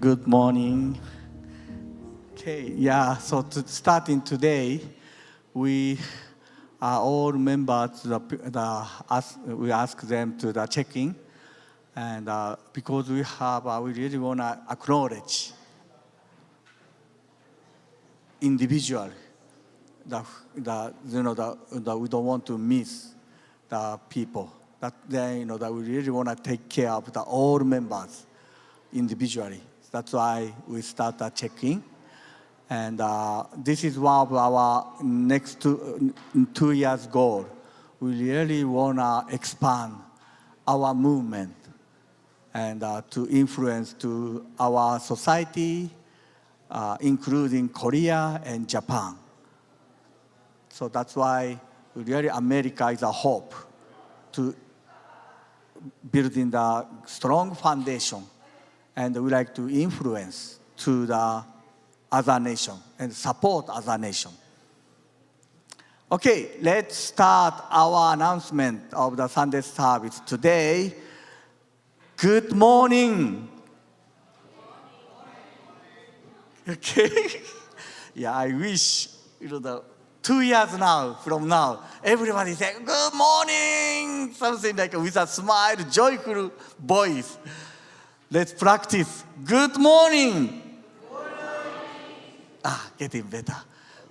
Good morning. Okay, yeah, so starting today, we are all members, we ask them to check in. And because we really want to acknowledge individually that we don't want to miss the people. That that we really want to take care of all members individually. That's why we start checking. And this is one of our next 2 years goal. We really want to expand our movement and to influence to our society, including Korea and Japan. So that's why really America is a hope to building the strong foundation, and we like to influence to the other nation and support other nation. Okay, let's start our announcement of the Sunday service today. Good morning. Okay. Yeah, I wish the 2 years from now, everybody say good morning, something like with a smile, joyful voice. Let's practice. Good morning. Getting better.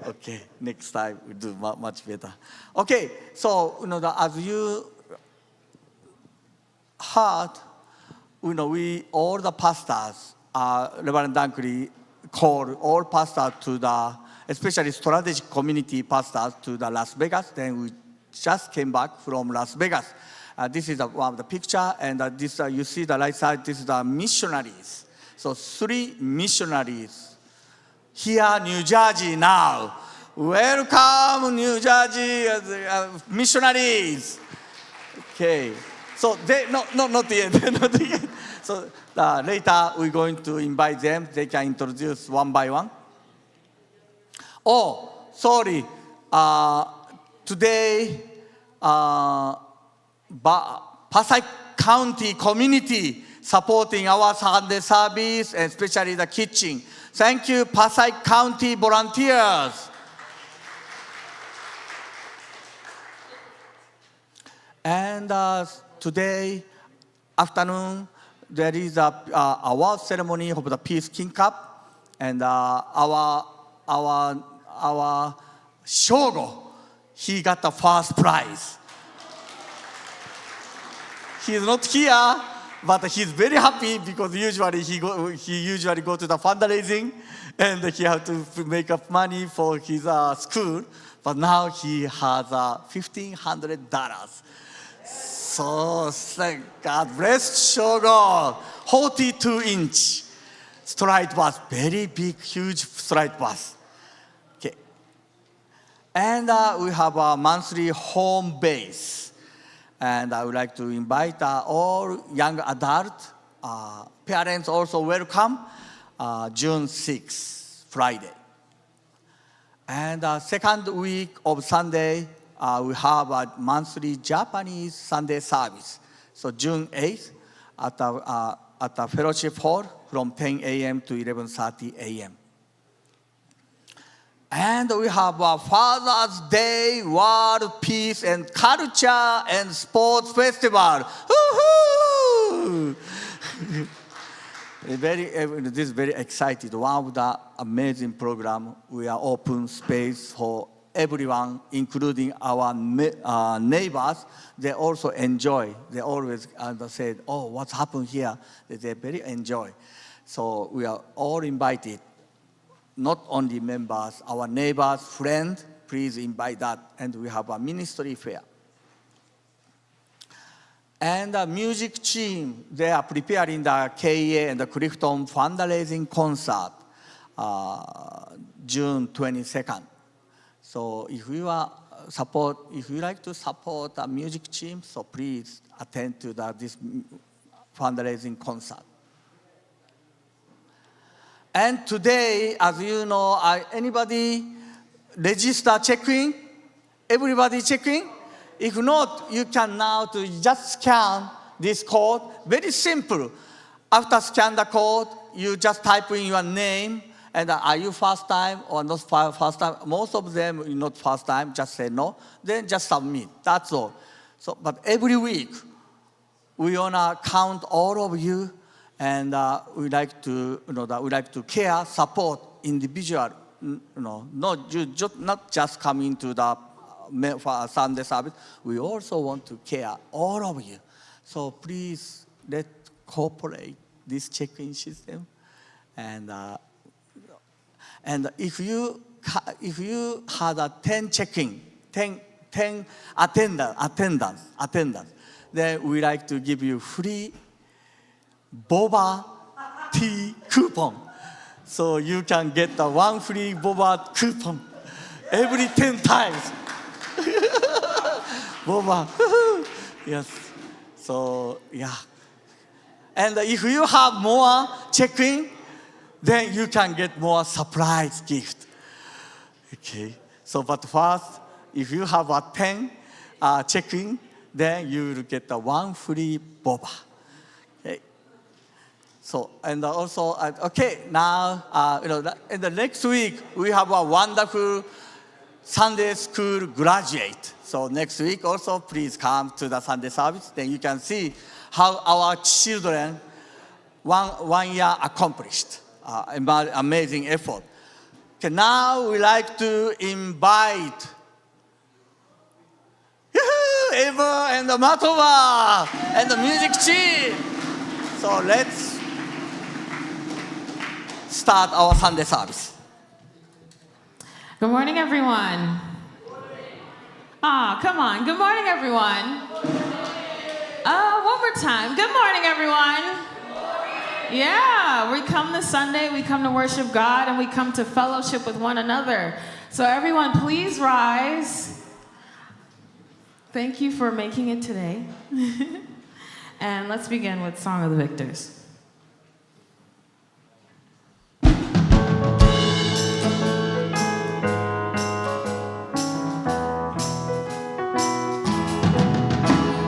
Okay, next time we do much better. Okay, so as you heard, we all the pastors, Reverend Dunkley called all pastors to especially strategic community pastors to Las Vegas. Then we just came back from Las Vegas. This is one of the picture, and this you see the right side. This is the missionaries. So 3 missionaries here, New Jersey now. Welcome, New Jersey missionaries. Okay. So not yet, not yet. So later we're going to invite them. They can introduce one by one. Oh, sorry. Today, Passaic County community supporting our Sunday service, and especially the kitchen. Thank you, Passaic County volunteers. And today afternoon, there is a award ceremony of the Peace King Cup, and our Shogo, he got the first prize. He's not here, but he's very happy because usually he usually go to the fundraising, and he have to make up money for his school. But now he has $1,500. So God bless Shogo. 42-inch striped bus, very big, huge striped bus. Okay, and we have a monthly home base. And I would like to invite all young adult parents also welcome June 6th, Friday. And second week of Sunday, we have a monthly Japanese Sunday service. So June 8th at the Fellowship Hall from 10 a.m. to 11:30 a.m. And we have a Father's Day World Peace and Culture and Sports Festival. Woo-hoo! This is very excited. One of the amazing program. We are open space for everyone, including our neighbors. They also enjoy. They always say, "Oh, what's happened here?" They very enjoy. So we are all invited. Not only members, our neighbors, friends, please invite that. And we have a ministry fair. And the music team, they are preparing the KEA and the Clifton fundraising concert, June 22nd. So if you like to support a music team, so please attend to this fundraising concert. And today, as you know, anybody register check-in? Everybody check-in? If not, you can now just scan this code. Very simple. After scan the code, you just type in your name, and are you first time or not first time? Most of them not first time, just say no. Then just submit, that's all. So, but every week, we wanna count all of you, and we like to, care, support individual. Not just coming to the Sunday service. We also want to care all of you. So please let's cooperate this check-in system, and if you had a 10 check-in, 10 attendance, then we like to give you free boba tea coupon. So you can get the one free boba coupon every 10 times. Boba. Yes. So, yeah. And if you have more check-in, then you can get more surprise gift. Okay. So, but first, if you have a 10 check-in, then you will get the one free boba. Okay. So, and also, okay, now, in the next week, we have a wonderful Sunday school graduate. So next week also, please come to the Sunday service. Then you can see how our children, one year accomplished. Amazing effort. Okay, now we like to invite Eva and Matova and the music team. So let's start our Sunday service. Good morning, everyone. Come on. Good morning, everyone. One more time. Good morning, everyone. Yeah, we come this Sunday, we come to worship God, and we come to fellowship with one another. So everyone, please rise. Thank you for making it today. And let's begin with Song of the Victors.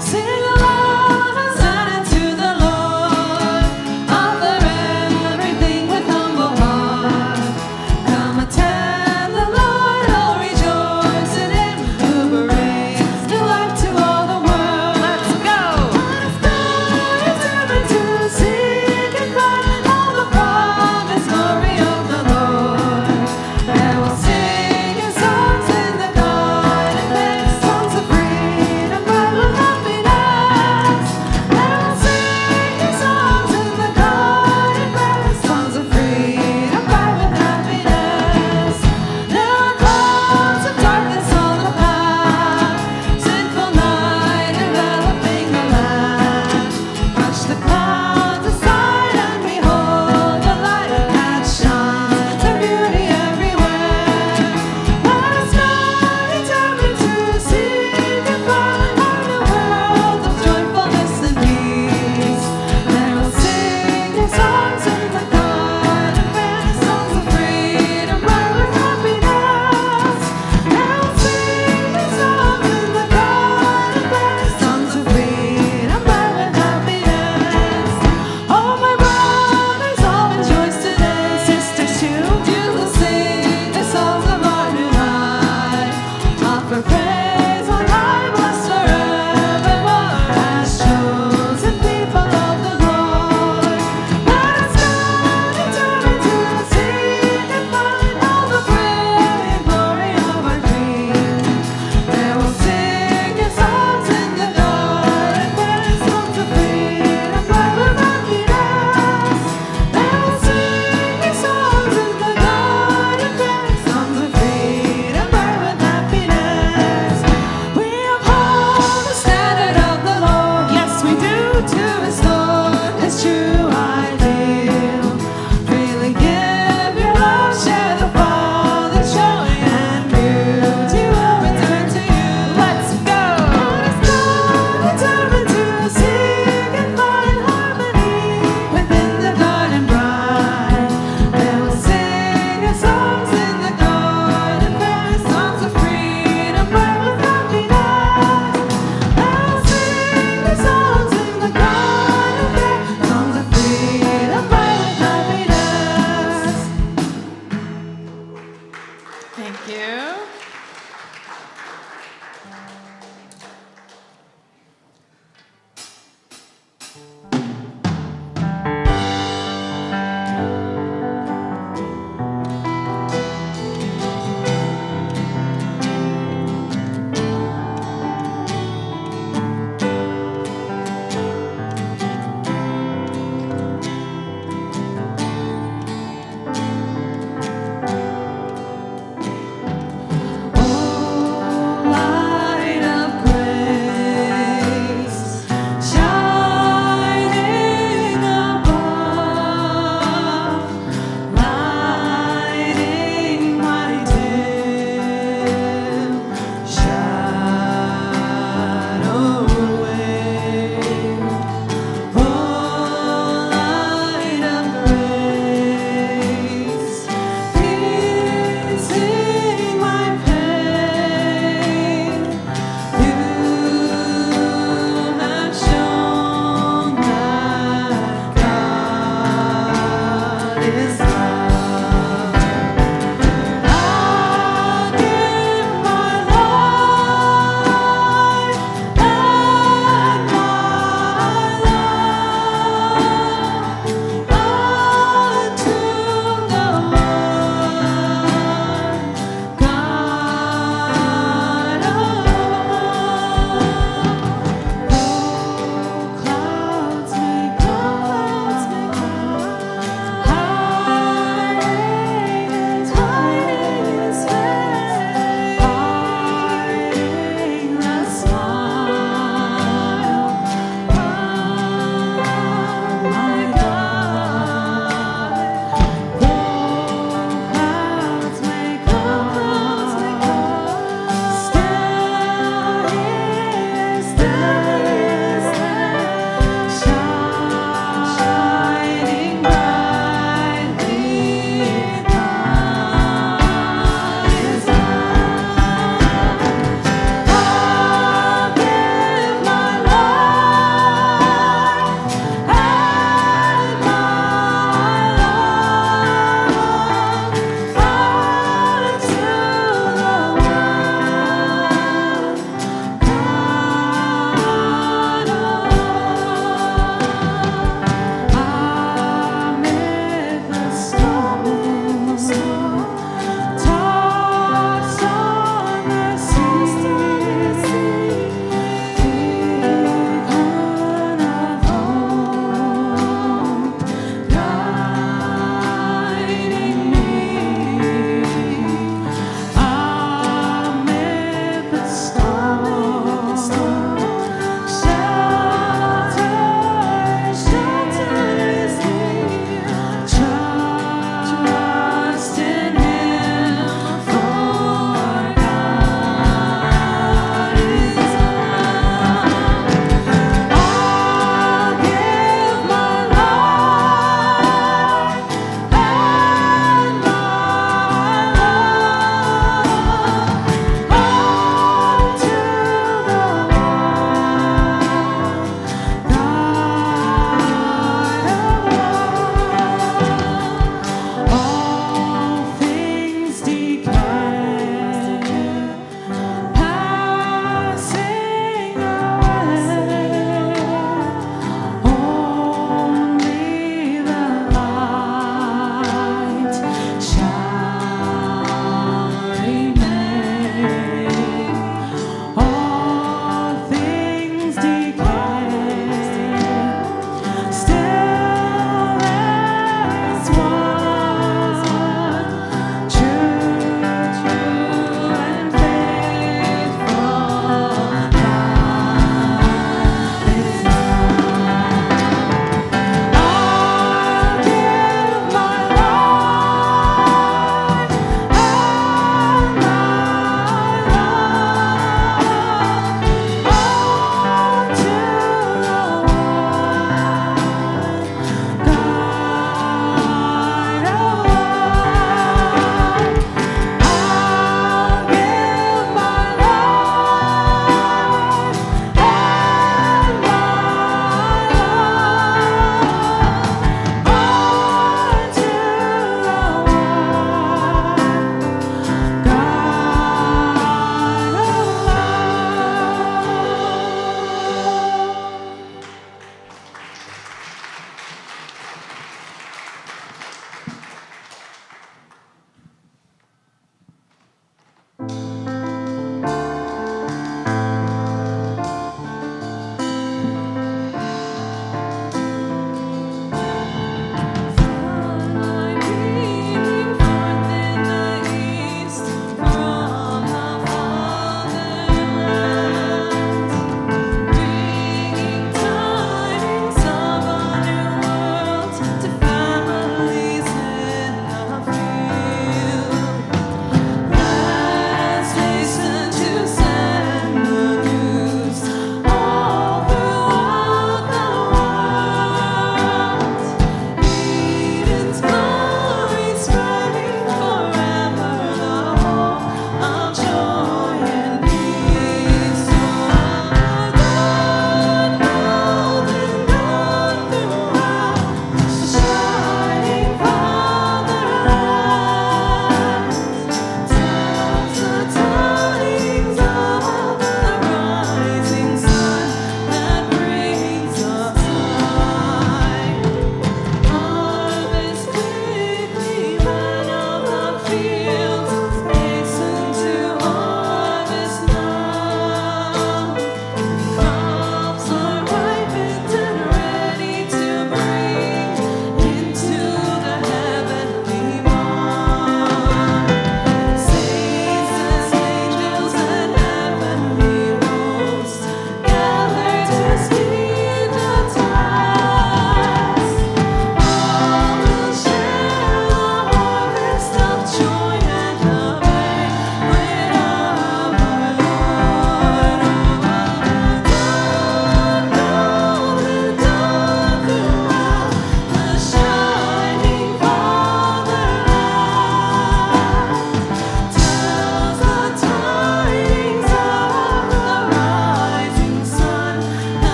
See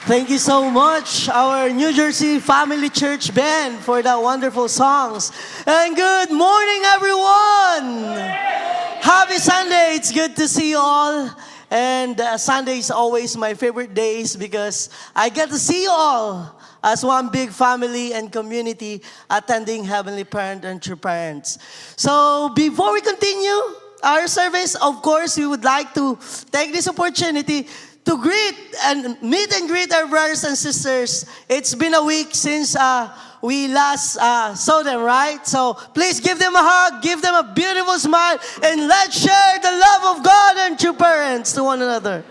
Thank you so much, our New Jersey Family Church Band, for that wonderful songs. And good morning, everyone! Happy Sunday! It's good to see you all. And Sunday is always my favorite days because I get to see you all as one big family and community attending Heavenly Parent and True Parents. So before we continue our service, of course, we would like to take this opportunity to greet and meet and greet our brothers and sisters. It's been a week since we last saw them, right? So please give them a hug, give them a beautiful smile, and let's share the love of God and True Parents to one another.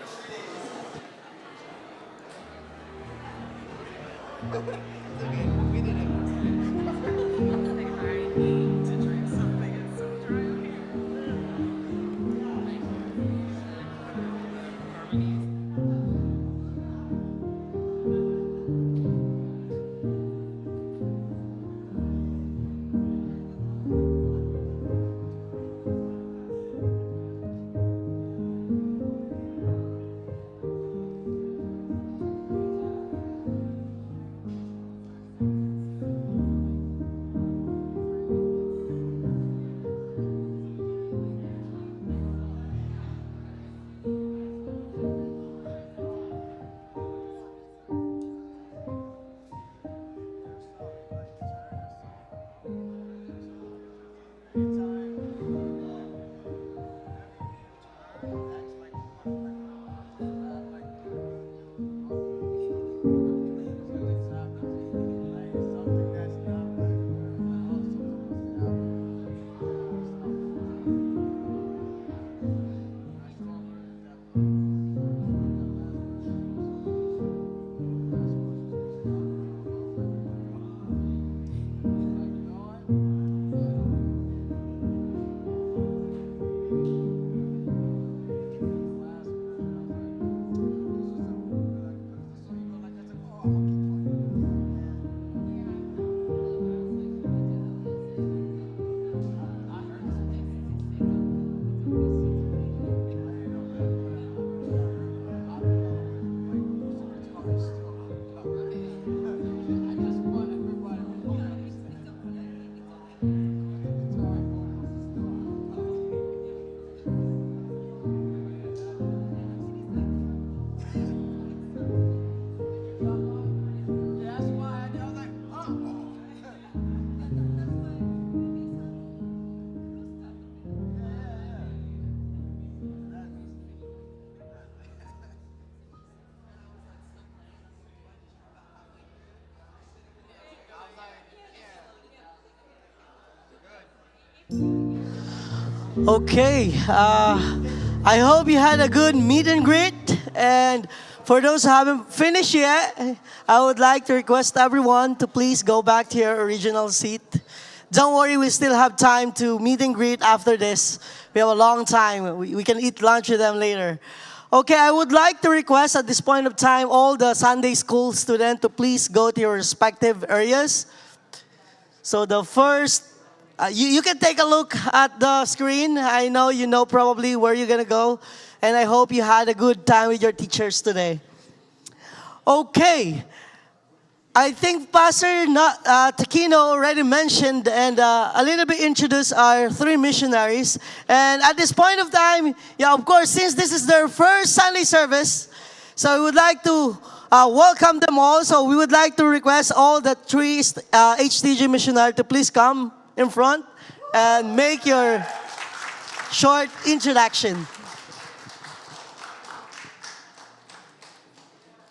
Okay, I hope you had a good meet and greet. And for those who haven't finished yet, I would like to request everyone to please go back to your original seat. Don't worry, we still have time to meet and greet after this. We have a long time. We can eat lunch with them later. Okay, I would like to request at this point of time all the Sunday school students to please go to your respective areas. So the first, you can take a look at the screen. I know you know probably where you're going to go. And I hope you had a good time with your teachers today. Okay. I think Pastor Takino already mentioned and a little bit introduced our three missionaries. And at this point of time, yeah, of course, since this is their first Sunday service, so we would like to welcome them all. So we would like to request all the three HTG missionaries to please come in front and make your short introduction.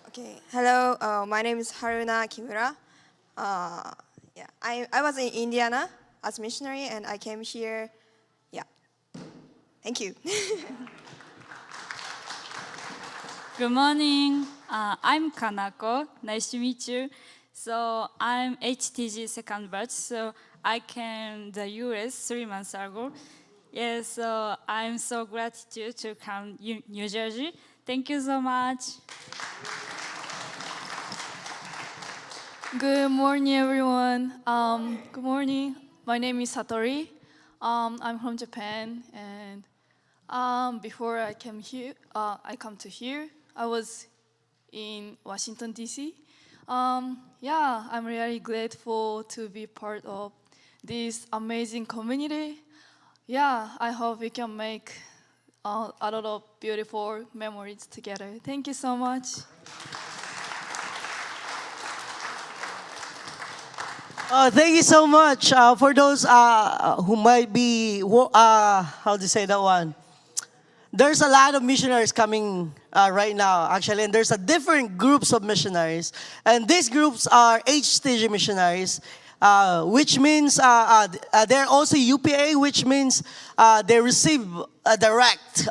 Okay, hello, my name is Haruna Kimura. I was in Indiana as missionary and I came here. Yeah, thank you. Good morning. I'm Kanako. Nice to meet you. So I'm HTG second batch. So I came the US 3 months ago. Yes, so I'm so gratitude to come New Jersey. Thank you so much. Good morning, everyone. Good morning. My name is Satori. I'm from Japan, and before I came here, I come to here. I was in Washington, D.C. I'm really grateful to be part of this amazing community. I hope we can make a lot of beautiful memories together. Thank you so much. Thank you so much. For those who might be, how to say that one? There's a lot of missionaries coming right now, actually, and there's a different groups of missionaries. And these groups are HTG missionaries, which means they're also UPA, which means they receive a direct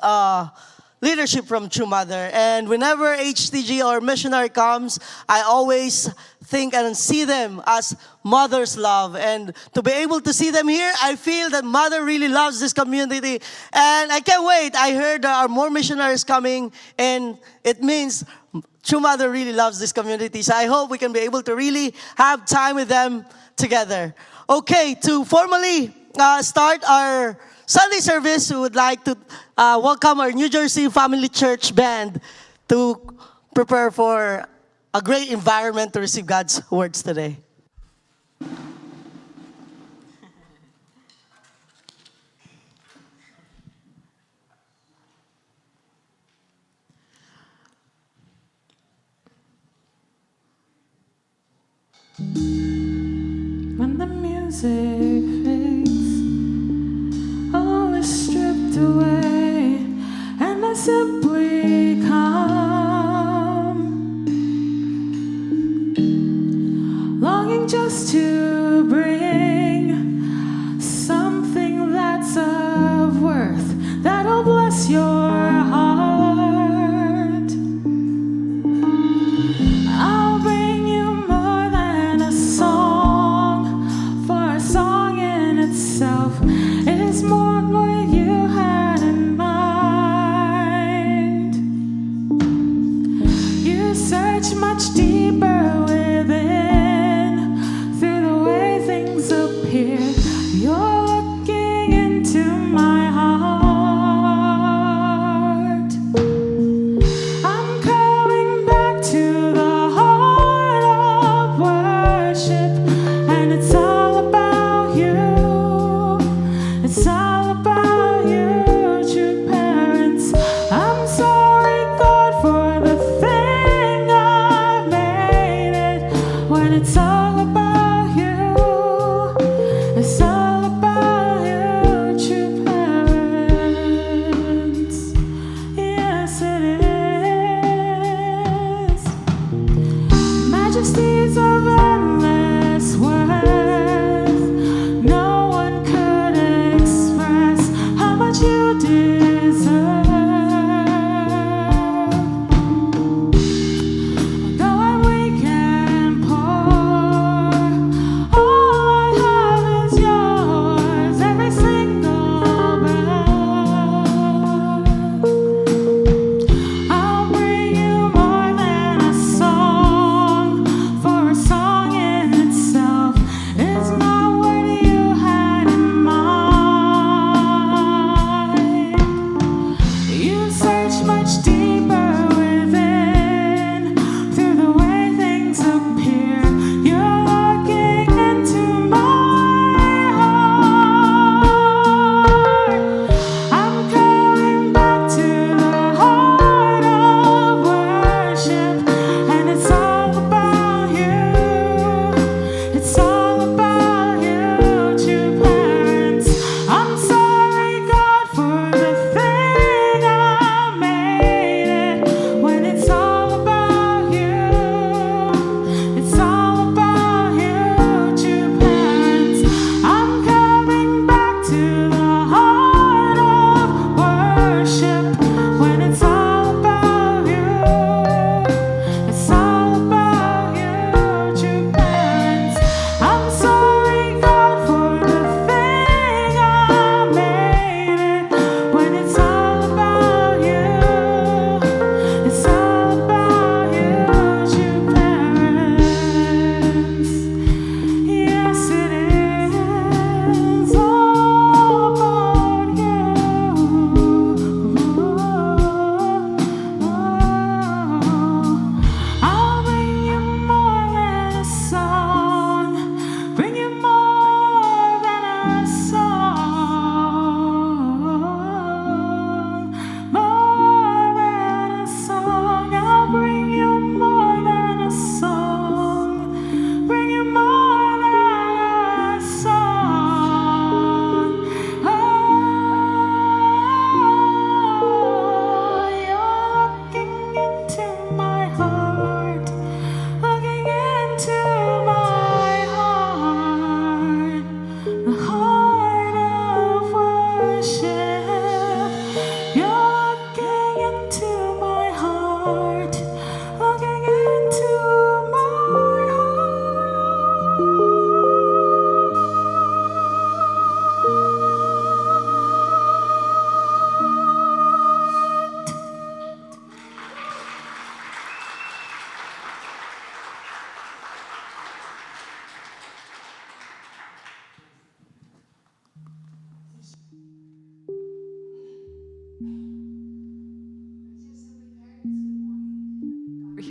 leadership from True Mother. And whenever HTG or missionary comes, I always think and see them as mother's love. And to be able to see them here, I feel that mother really loves this community. And I can't wait. I heard there are more missionaries coming, and it means True Mother really loves this community. So I hope we can be able to really have time with them together. Okay, to formally start our Sunday service, we would like to welcome our New Jersey Family Church Band to prepare for a great environment to receive God's words today. When the music fades, all is stripped away, and I simply come, longing just to bring something that's of worth, that'll bless your heart. I'll bring you more than a song, for a song in itself is more what you had in mind. You search much deeper within, through the way things appear. You're looking into my heart.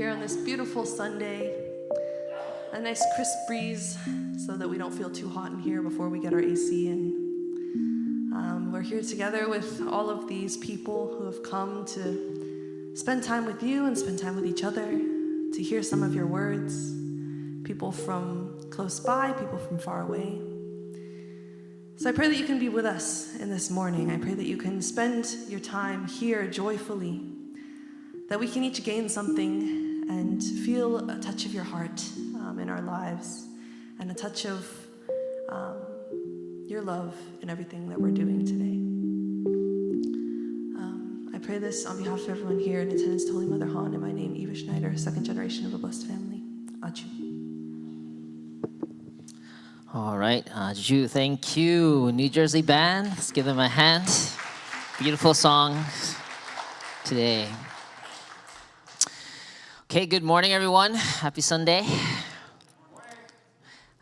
here on this beautiful Sunday. A nice crisp breeze so that we don't feel too hot in here before we get our AC in. We're here together with all of these people who have come to spend time with you and spend time with each other, to hear some of your words, people from close by, people from far away. So I pray that you can be with us in this morning. I pray that you can spend your time here joyfully, that we can each gain something and feel a touch of your heart in our lives, and a touch of your love in everything that we're doing today. I pray this on behalf of everyone here in attendance to Holy Mother Han, in my name, Eva Schneider, second generation of a blessed family. Achu. All right, Ju, thank you. New Jersey band, let's give them a hand. Beautiful song today. Okay, good morning, everyone. Happy Sunday.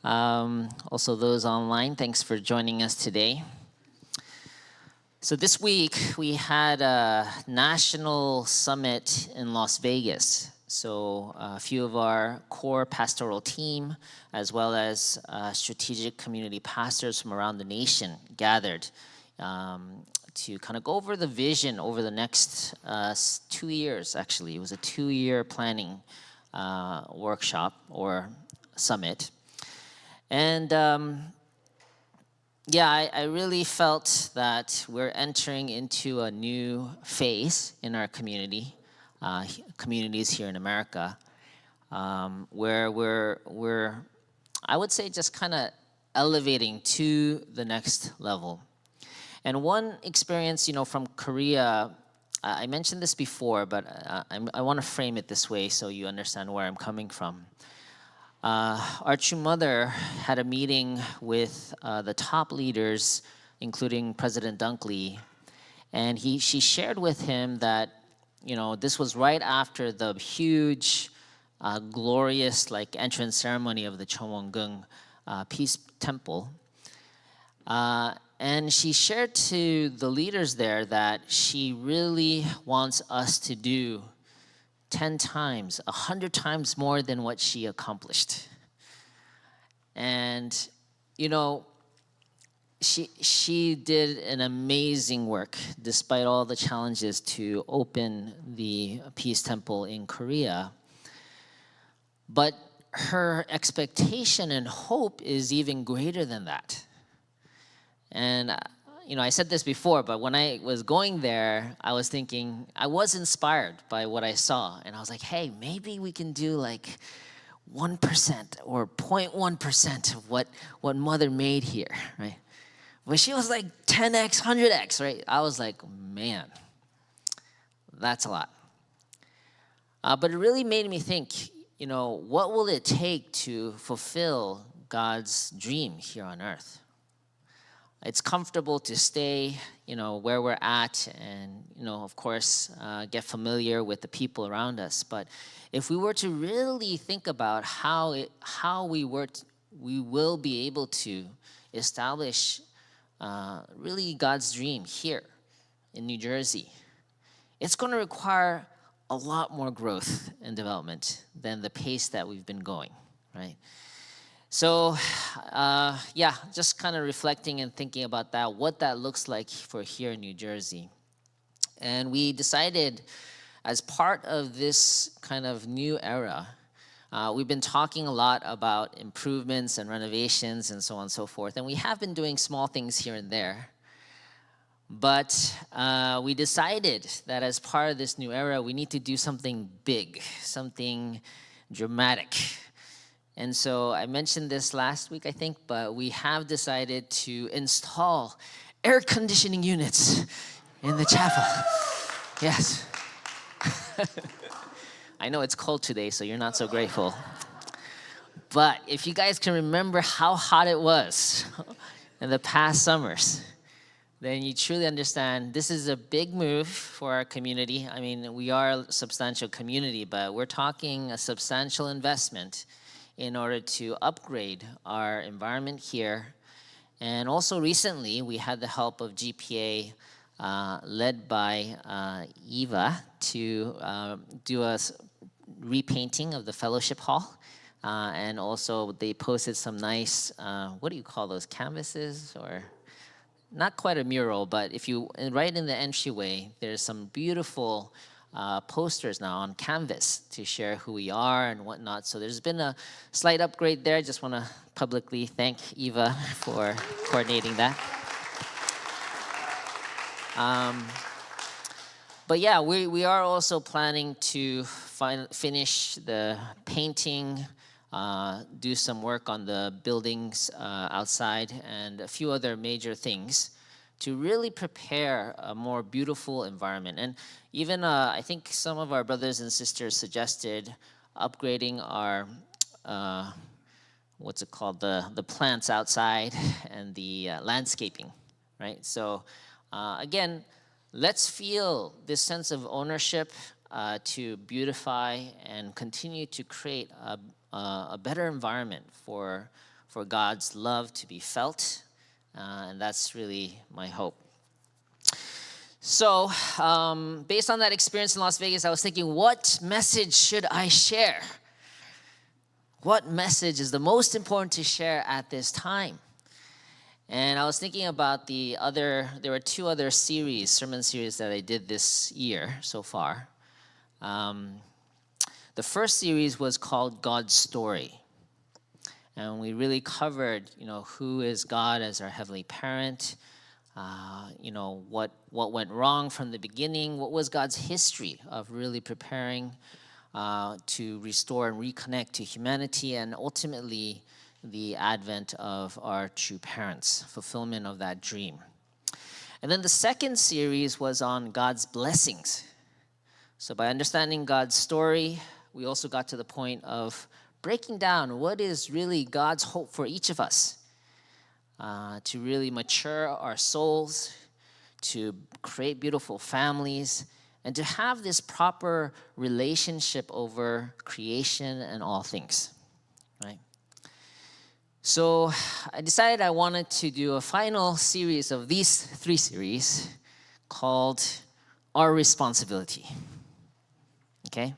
Also, those online, thanks for joining us today. So this week, we had a national summit in Las Vegas. So a few of our core pastoral team, as well as strategic community pastors from around the nation gathered to kind of go over the vision over the next 2 years, actually. It was a 2-year planning workshop or summit. And I really felt that we're entering into a new phase in our communities here in America, where we're, I would say, just kind of elevating to the next level. And one experience, from Korea, I mentioned this before, but I want to frame it this way so you understand where I'm coming from. Our True Mother had a meeting with the top leaders, including President Dunkley, and she shared with him that, this was right after the huge, glorious, entrance ceremony of the Cheonwon-gung Peace Temple. And she shared to the leaders there that she really wants us to do 10 times, 100 times more than what she accomplished. And, she did an amazing work despite all the challenges to open the Peace Temple in Korea. But her expectation and hope is even greater than that. And I said this before, but when I was going there, I was thinking, I was inspired by what I saw. And I was like, hey, maybe we can do 1% or 0.1% of what Mother made here, right? But she was 10x, 100x, right? I was like, man, that's a lot. But it really made me think, what will it take to fulfill God's dream here on earth? It's comfortable to stay, where we're at and, of course, get familiar with the people around us. But if we were to really think about how we will be able to establish really God's dream here in New Jersey, it's going to require a lot more growth and development than the pace that we've been going, right? So, just kind of reflecting and thinking about that, what that looks like for here in New Jersey. And we decided, as part of this kind of new era, we've been talking a lot about improvements and renovations and so on and so forth. And we have been doing small things here and there. But we decided that as part of this new era, we need to do something big, something dramatic. And so I mentioned this last week, I think, but we have decided to install air conditioning units in the chapel. Yes. I know it's cold today, so you're not so grateful. But if you guys can remember how hot it was in the past summers, then you truly understand this is a big move for our community. I mean, we are a substantial community, but we're talking a substantial investment in order to upgrade our environment here. And also recently, we had the help of GPA, led by Eva, to do a repainting of the fellowship hall. And also they posted some nice, what do you call those, canvases? Or not quite a mural, but if you, right in the entryway, there's some beautiful posters now on canvas to share who we are and whatnot. So there's been a slight upgrade there. I just want to publicly thank Eva for coordinating that. But yeah, we are also planning to finish the painting, do some work on the buildings outside, and a few other major things to really prepare a more beautiful environment. And even I think some of our brothers and sisters suggested upgrading our what's it called, the plants outside and the landscaping, right? So again, let's feel this sense of ownership to beautify and continue to create a better environment for God's love to be felt, and that's really my hope. So based on that experience in Las Vegas, I was thinking, what message should I share? What message is the most important to share at this time? And I was thinking about there were two other sermon series that I did this year so far. The first series was called God's Story. And we really covered, who is God as our heavenly parent, what went wrong from the beginning, what was God's history of really preparing to restore and reconnect to humanity, and ultimately the advent of our true parents, fulfillment of that dream. And then the second series was on God's blessings. So by understanding God's story, we also got to the point of breaking down what is really God's hope for each of us, to really mature our souls, to create beautiful families, and to have this proper relationship over creation and all things, right? So I decided I wanted to do a final series of these three series called Our Responsibility. Okay?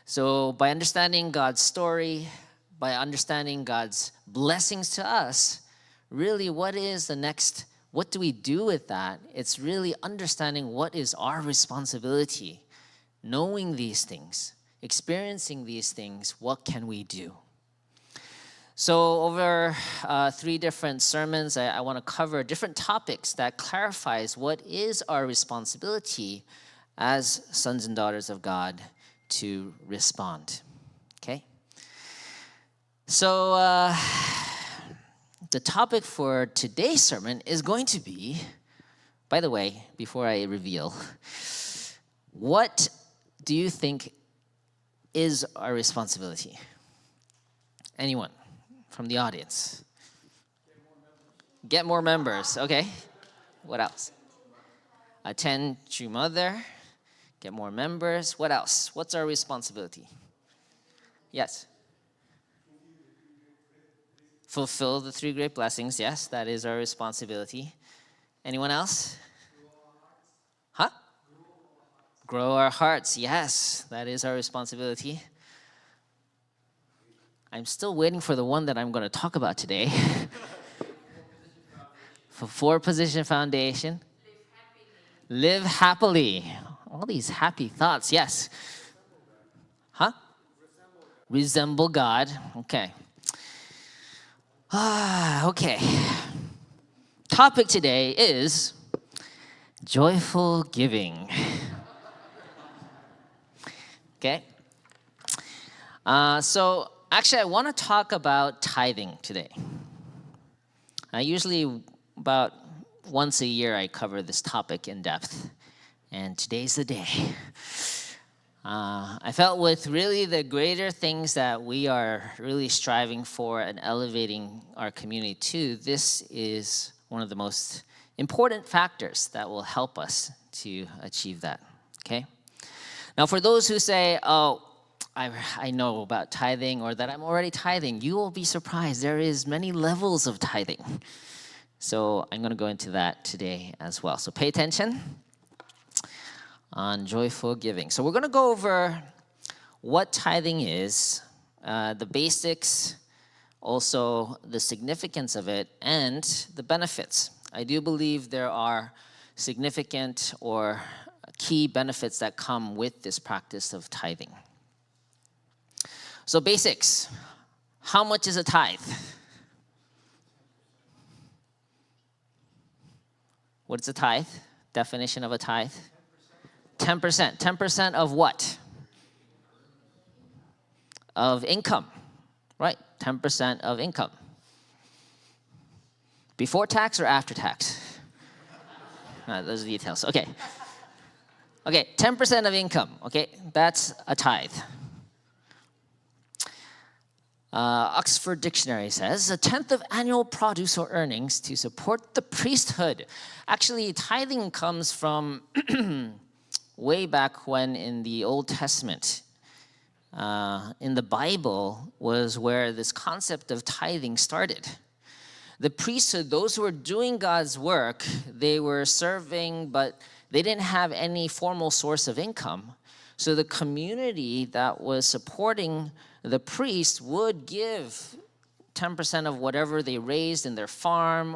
So by understanding God's story, by understanding God's blessings to us, really what do we do with that? It's really understanding what is our responsibility, knowing these things, experiencing these things, what can we do? So over 3 different sermons, I want to cover different topics that clarifies what is our responsibility as sons and daughters of God to respond, okay? So the topic for today's sermon is going to be, by the way, before I reveal, what do you think is our responsibility? Anyone from the audience? Get more members, okay. What else? Attend True Mother. Get more members. What else? What's our responsibility? Yes. Fulfill the 3 great blessings. Yes, that is our responsibility. Anyone else? Huh? Grow our hearts. Yes, that is our responsibility. I'm still waiting for the one that I'm going to talk about today. For 4-position foundation. Live happily. All these happy thoughts, yes. Huh? Resemble God. Okay. Okay. Topic today is joyful giving. Okay. So actually, I want to talk about tithing today. Usually about once a year I cover this topic in depth. And today's the day. I felt with really the greater things that we are really striving for and elevating our community to, this is one of the most important factors that will help us to achieve that, okay? Now, for those who say, oh, I know about tithing or that I'm already tithing, you will be surprised. There is many levels of tithing. So I'm going to go into that today as well. So pay attention on joyful giving. So we're going to go over what tithing is, the basics, also the significance of it, and the benefits. I do believe there are significant or key benefits that come with this practice of tithing. So basics, how much is a tithe? What's a tithe? Definition of a tithe? 10%. 10% of what? Of income. Right, 10% of income. Before tax or after tax? Those are the details. Okay. Okay, 10% of income. Okay, that's a tithe. Oxford Dictionary says, a tenth of annual produce or earnings to support the priesthood. Actually, tithing comes from way back when in the Old Testament. In the Bible was where this concept of tithing started. The priesthood, those who were doing God's work, they were serving, but they didn't have any formal source of income. So the community that was supporting the priest would give 10% of whatever they raised in their farm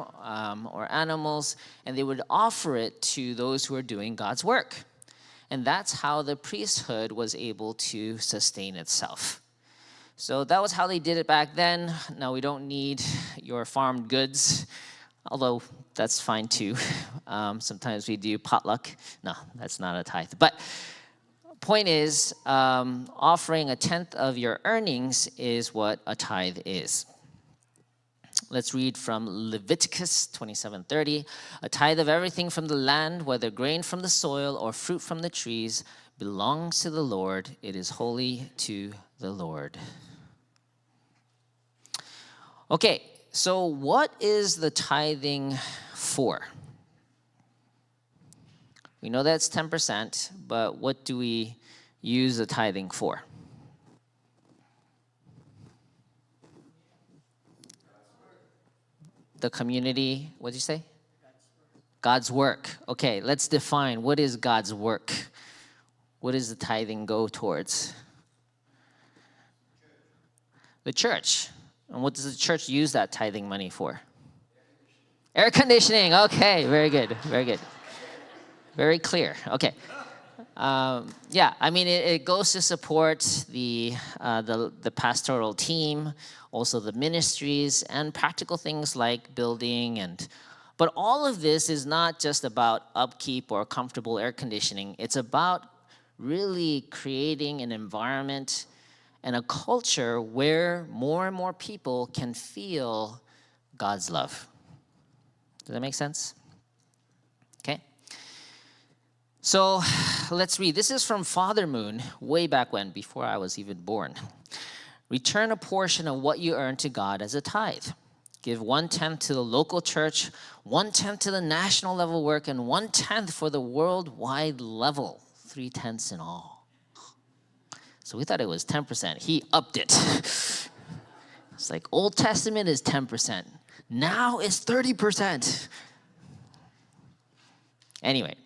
or animals, and they would offer it to those who are doing God's work. And that's how the priesthood was able to sustain itself. So that was how they did it back then. Now we don't need your farmed goods, although that's fine too. Sometimes we do potluck. No, that's not a tithe. But point is, offering a tenth of your earnings is what a tithe is. Let's read from Leviticus 27:30. A tithe of everything from the land, whether grain from the soil or fruit from the trees, belongs to the Lord. It is holy to the Lord. Okay, so what is the tithing for? We know that's 10%, but what do we use the tithing for? The community, what did you say? God's work. Okay, let's define what is God's work. What does the tithing go towards? The church. And what does the church use that tithing money for? Air conditioning. Okay, very good, very good. Very clear. Okay. Yeah, I mean, it goes to support the pastoral team, also the ministries, and practical things like building. But all of this is not just about upkeep or comfortable air conditioning. It's about really creating an environment and a culture where more and more people can feel God's love. Does that make sense? Okay. So let's read. This is from Father Moon, way back when, before I was even born. Return a portion of what you earn to God as a tithe. Give 1/10 to the local church, 1/10 to the national level work, and 1/10 for the worldwide level. 3/10 in all. So we thought it was 10%. He upped it. It's like Old Testament is 10%. Now it's 30%. Anyway,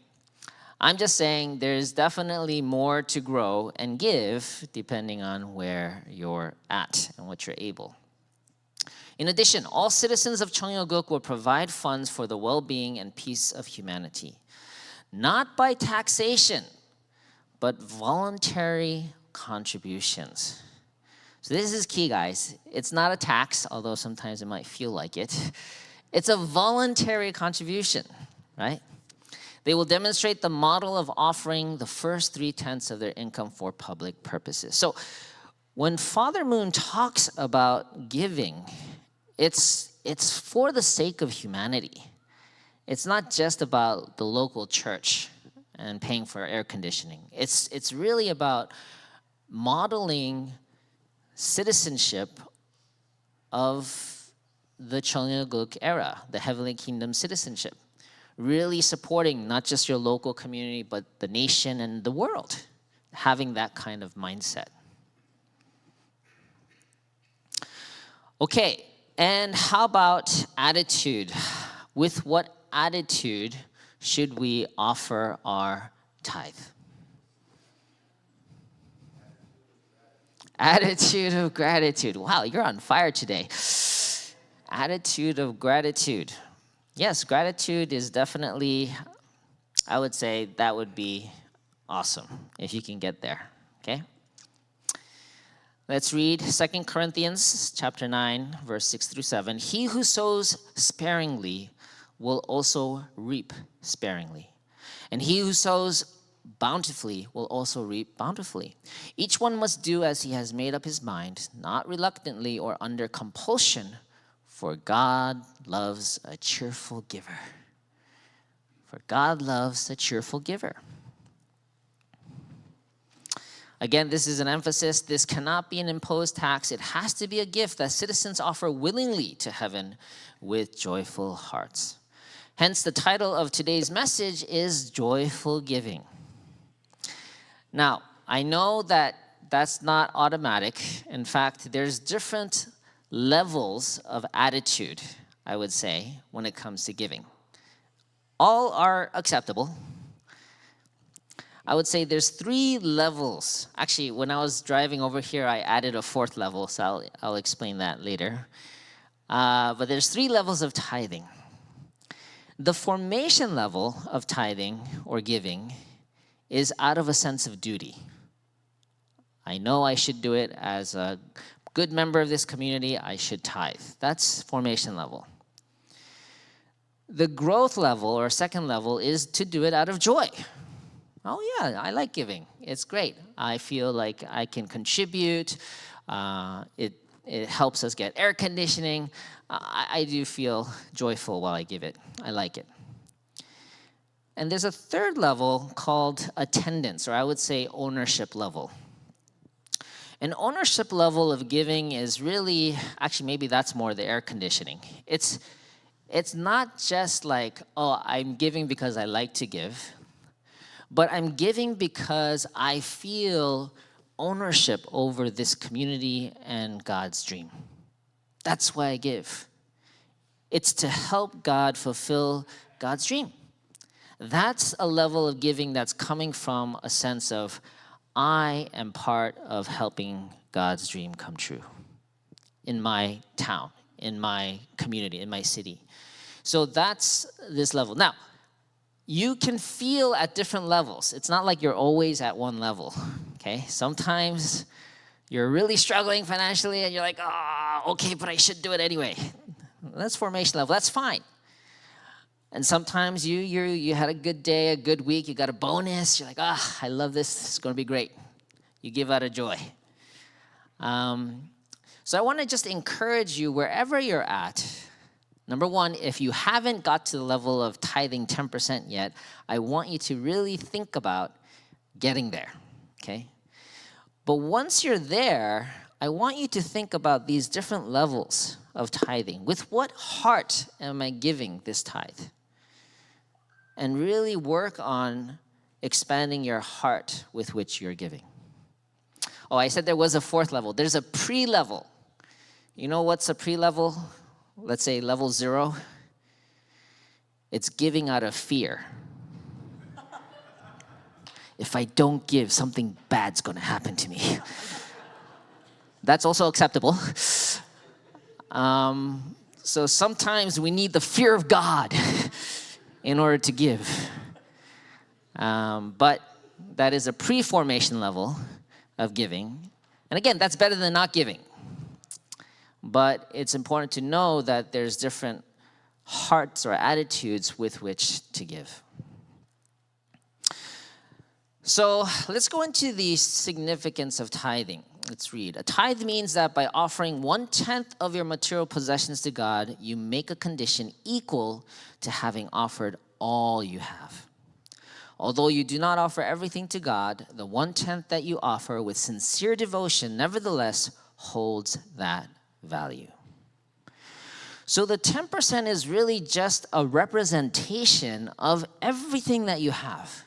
I'm just saying there's definitely more to grow and give depending on where you're at and what you're able. In addition, all citizens of Cheongguk will provide funds for the well-being and peace of humanity, not by taxation, but voluntary contributions. So this is key, guys. It's not a tax, although sometimes it might feel like it. It's a voluntary contribution, right? They will demonstrate the model of offering the first 3/10 of their income for public purposes. So when Father Moon talks about giving, it's for the sake of humanity. It's not just about the local church and paying for air conditioning. It's really about modeling citizenship of the Cheongguk era, the Heavenly Kingdom citizenship. Really supporting not just your local community, but the nation and the world, having that kind of mindset. Okay, and how about attitude? With what attitude should we offer our tithe? Attitude of gratitude. Wow, you're on fire today. Attitude of gratitude. Yes, gratitude is definitely, I would say that would be awesome if you can get there, okay? Let's read 2 Corinthians chapter 9, verse 6 through 7. He who sows sparingly will also reap sparingly. And he who sows bountifully will also reap bountifully. Each one must do as he has made up his mind, not reluctantly or under compulsion, for God loves a cheerful giver. For God loves a cheerful giver. Again, this is an emphasis. This cannot be an imposed tax. It has to be a gift that citizens offer willingly to heaven with joyful hearts. Hence, the title of today's message is Joyful Giving. Now, I know that that's not automatic. In fact, there's different levels of attitude, I would say, when it comes to giving. All are acceptable. I would say there's 3 levels. Actually, when I was driving over here, I added a 4th level, so I'll explain that later. But there's 3 levels of tithing. The formation level of tithing or giving is out of a sense of duty. I know I should do it as a good member of this community, I should tithe. That's formation level. The growth level or second level is to do it out of joy. Oh yeah, I like giving. It's great. I feel like I can contribute. It helps us get air conditioning. I do feel joyful while I give it. I like it. And there's a third level called attendance, or I would say ownership level. An ownership level of giving is really, actually maybe that's more the air conditioning. It's not just like, oh, I'm giving because I like to give, but I'm giving because I feel ownership over this community and God's dream. That's why I give. It's to help God fulfill God's dream. That's a level of giving that's coming from a sense of, I am part of helping God's dream come true in my town, in my community, in my city. So that's this level. Now, you can feel at different levels. It's not like you're always at one level, okay? Sometimes you're really struggling financially and you're like, okay, but I should do it anyway. That's formation level, that's fine. And sometimes you had a good day, a good week, you got a bonus, you're like, I love this, it's gonna be great. You give out of joy. So I wanna just encourage you wherever you're at. Number one, if you haven't got to the level of tithing 10% yet, I want you to really think about getting there, okay? But once you're there, I want you to think about these different levels of tithing. With what heart am I giving this tithe? And really work on expanding your heart with which you're giving. Oh, I said there was a 4th level. There's a pre-level. You know what's a pre-level? Let's say level 0. It's giving out of fear. If I don't give, something bad's gonna happen to me. That's also acceptable. So sometimes we need the fear of God in order to give. But that is a pre-formation level of giving. And again, that's better than not giving. But it's important to know that there's different hearts or attitudes with which to give. So let's go into the significance of tithing. Let's read. A tithe means that by offering 1/10 of your material possessions to God, you make a condition equal to having offered all you have. Although you do not offer everything to God, the 1/10 that you offer with sincere devotion nevertheless holds that value. So the 10% is really just a representation of everything that you have.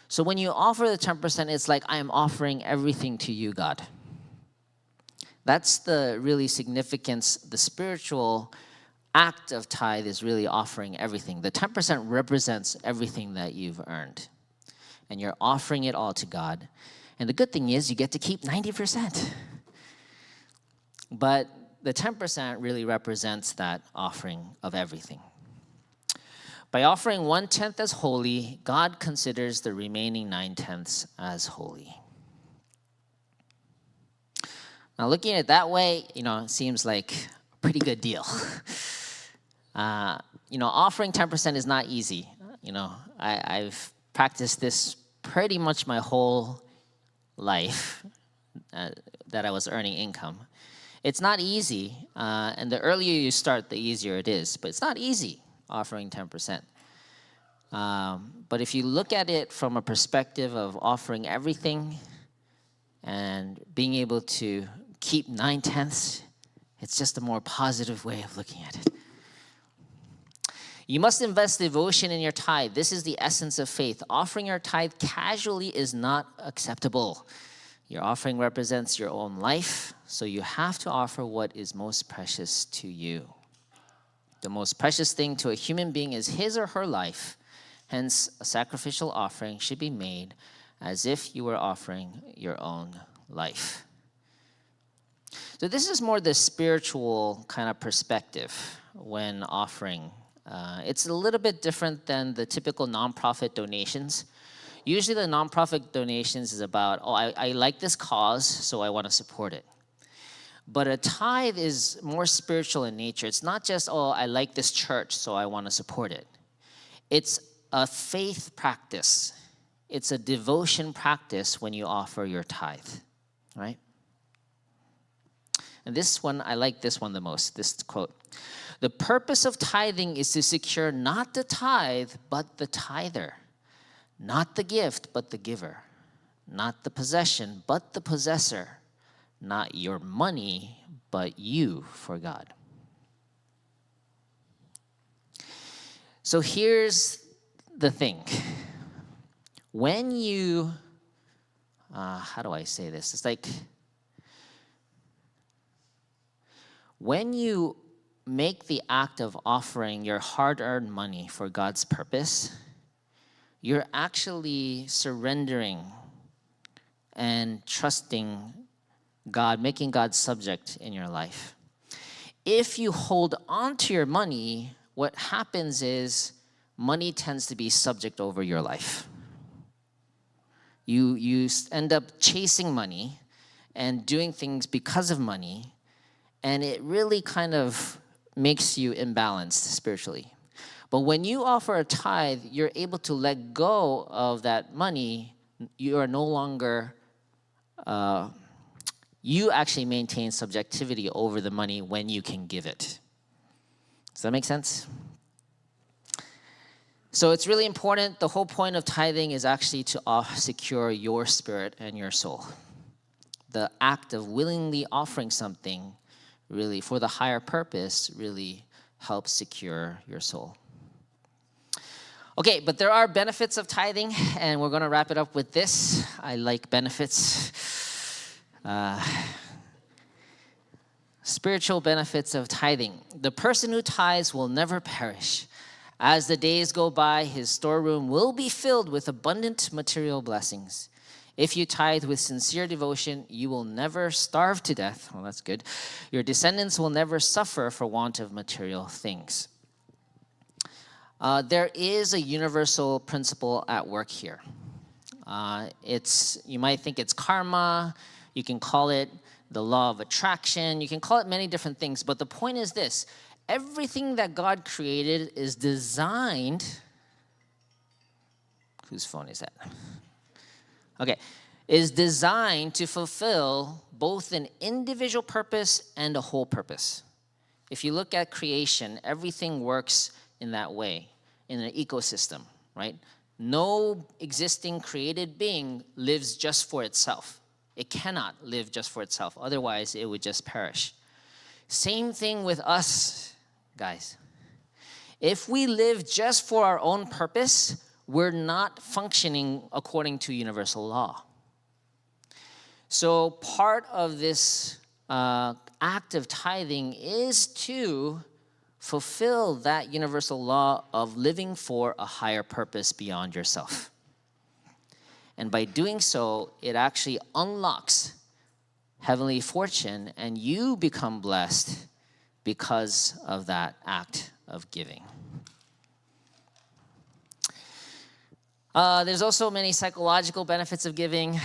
So when you offer the 10%, it's like, I am offering everything to you, God. That's the really significance. The spiritual act of tithe is really offering everything. The 10% represents everything that you've earned. And you're offering it all to God. And the good thing is you get to keep 90%. But the 10% really represents that offering of everything. By offering 1/10 as holy, God considers the remaining 9/10 as holy. Now, looking at it that way, it seems like a pretty good deal. Offering 10% is not easy. I've practiced this pretty much my whole life that I was earning income. It's not easy, and the earlier you start, the easier it is. But it's not easy offering 10%. But if you look at it from a perspective of offering everything and being able to keep 9/10, it's just a more positive way of looking at it. You must invest devotion in your tithe. This is the essence of faith. Offering your tithe casually is not acceptable. Your offering represents your own life, so you have to offer what is most precious to you. The most precious thing to a human being is his or her life. Hence, a sacrificial offering should be made as if you were offering your own life. So this is more the spiritual kind of perspective when offering. It's a little bit different than the typical nonprofit donations. Usually the nonprofit donations is about, I like this cause, so I want to support it. But a tithe is more spiritual in nature. It's not just, I like this church, so I want to support it. It's a faith practice. It's a devotion practice when you offer your tithe, right? And this one, I like this one the most, this quote. The purpose of tithing is to secure not the tithe, but the tither. Not the gift, but the giver. Not the possession, but the possessor. Not your money, but you for God. So here's the thing. When you, how do I say this? It's like, when you make the act of offering your hard-earned money for God's purpose, you're actually surrendering and trusting God, making God subject in your life. If you hold on to your money, what happens is money tends to be subject over your life. You end up chasing money and doing things because of money, and it really kind of makes you imbalanced spiritually. But when you offer a tithe, you're able to let go of that money. You are no longer, you actually maintain subjectivity over the money when you can give it. Does that make sense? So it's really important. The whole point of tithing is actually to secure your spirit and your soul. The act of willingly offering something really for the higher purpose really helps secure your soul. Okay, but there are benefits of tithing, and we're going to wrap it up with this. I like benefits. Spiritual benefits of tithing. The person who tithes will never perish. As the days go by, his storeroom will be filled with abundant material blessings. If you tithe with sincere devotion, you will never starve to death. Well, that's good. Your descendants will never suffer for want of material things. There is a universal principle at work here. You might think it's karma. You can call it the law of attraction. You can call it many different things. But the point is this. Everything that God created is designed. Whose phone is that? Okay. Is designed to fulfill both an individual purpose and a whole purpose. If you look at creation, everything works in that way, in an ecosystem, right? No existing created being lives just for itself. It cannot live just for itself. Otherwise, it would just perish. Same thing with us, guys. If we live just for our own purpose, we're not functioning according to universal law. So part of this act of tithing is to fulfill that universal law of living for a higher purpose beyond yourself. And by doing so, it actually unlocks heavenly fortune, and you become blessed because of that act of giving. There's also many psychological benefits of giving.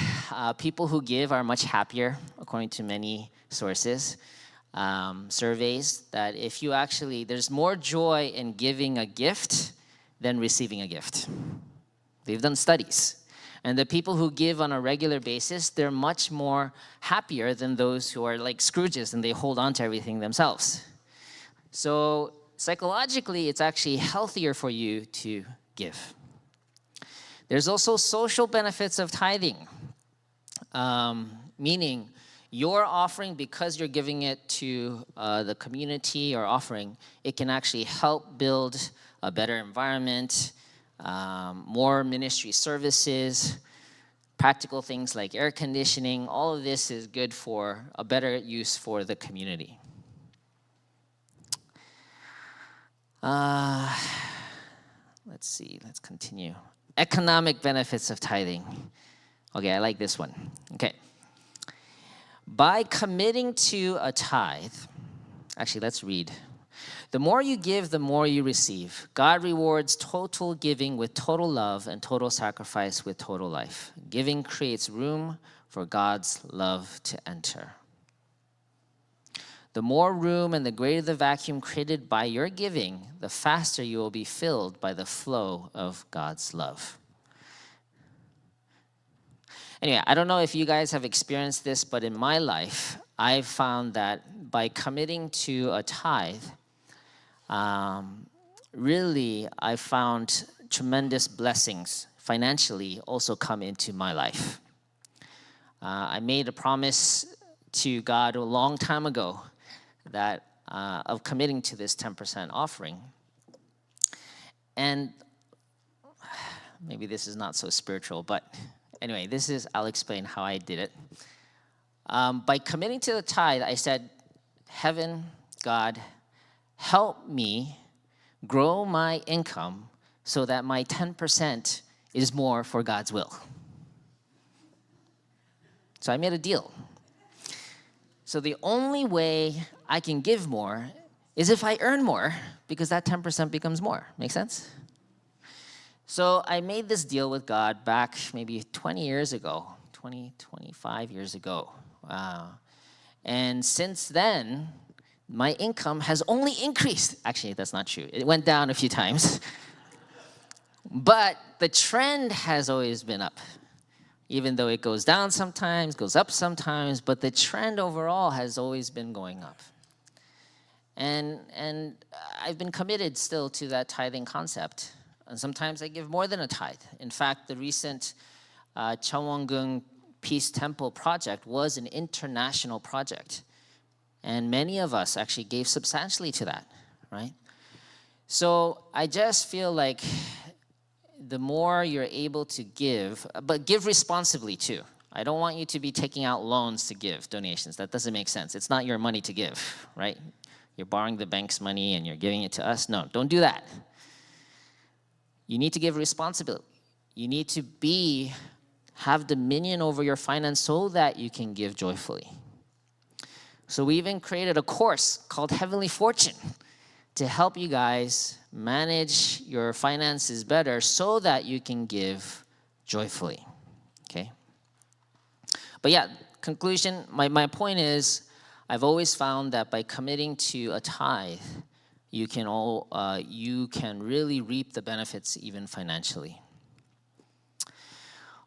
People who give are much happier, according to many sources. Surveys that if you actually, there's more joy in giving a gift than receiving a gift. They've done studies. And the people who give on a regular basis, they're much more happier than those who are like Scrooges and they hold on to everything themselves. So psychologically, it's actually healthier for you to give. There's also social benefits of tithing, meaning your offering, because you're giving it to the community or offering, it can actually help build a better environment, more ministry services, practical things like air conditioning. All of this is good for a better use for the community. Let's see, let's continue. Economic benefits of tithing. Okay, I like this one. Okay. By committing to a tithe, actually, let's read. The more you give, the more you receive. God rewards total giving with total love and total sacrifice with total life. Giving creates room for God's love to enter. The more room and the greater the vacuum created by your giving, the faster you will be filled by the flow of God's love. Anyway, I don't know if you guys have experienced this, but in my life, I've found that by committing to a tithe, really, I found tremendous blessings financially also come into my life. I made a promise to God a long time ago that of committing to this 10% offering. And maybe this is not so spiritual, but anyway, I'll explain how I did it. By committing to the tithe, I said, Heaven, God, help me grow my income so that my 10% is more for God's will. So I made a deal. So the only way I can give more is if I earn more, because that 10% becomes more. Make sense? So I made this deal with God back maybe 20 years ago, 25 years ago. And since then, my income has only increased. Actually, that's not true. It went down a few times. But the trend has always been up. Even though it goes down sometimes, goes up sometimes, but the trend overall has always been going up. And I've been committed still to that tithing concept. And sometimes I give more than a tithe. In fact, the recent Cheongwon-gung Peace Temple project was an international project. And many of us actually gave substantially to that, right? So I just feel like the more you're able to give, but give responsibly too. I don't want you to be taking out loans to give donations. That doesn't make sense. It's not your money to give, right? You're borrowing the bank's money and you're giving it to us. No, don't do that. You need to give responsibility. You need to have dominion over your finance so that you can give joyfully. So we even created a course called Heavenly Fortune to help you guys manage your finances better so that you can give joyfully, okay? But yeah, conclusion, my point is, I've always found that by committing to a tithe, you can really reap the benefits even financially.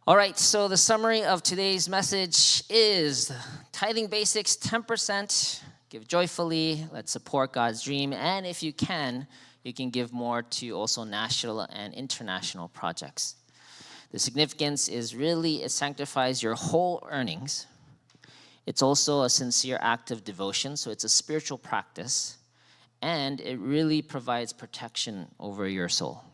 All right, so the summary of today's message is tithing basics, 10%, give joyfully, let's support God's dream, and if you can give more to also national and international projects. The significance is really it sanctifies your whole earnings. It's also a sincere act of devotion, so it's a spiritual practice, and it really provides protection over your soul.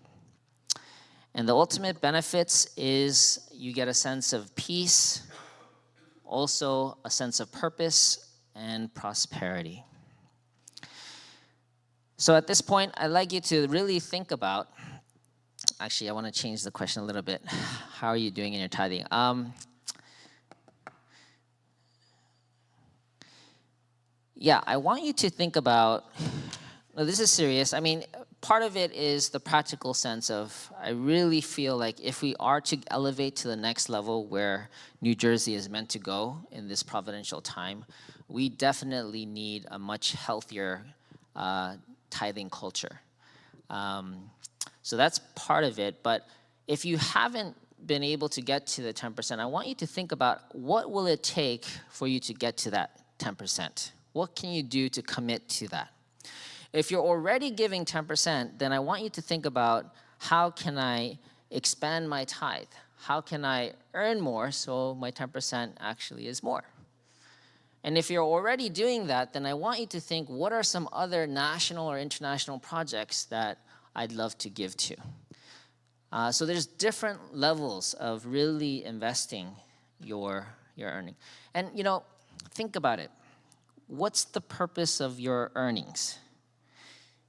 And the ultimate benefits is you get a sense of peace, also a sense of purpose and prosperity. So at this point, I'd like you to really think about, actually, I want to change the question a little bit. How are you doing in your tithing? yeah, I want you to think about, no, this is serious. I mean, part of it is the practical sense of, I really feel like if we are to elevate to the next level where New Jersey is meant to go in this providential time, we definitely need a much healthier tithing culture. So that's part of it. But if you haven't been able to get to the 10%, I want you to think about what will it take for you to get to that 10%? What can you do to commit to that? If you're already giving 10%, then I want you to think about, how can I expand my tithe? How can I earn more so my 10% actually is more? And if you're already doing that, then I want you to think, what are some other national or international projects that I'd love to give to? So there's different levels of really investing your earning. And think about it. What's the purpose of your earnings?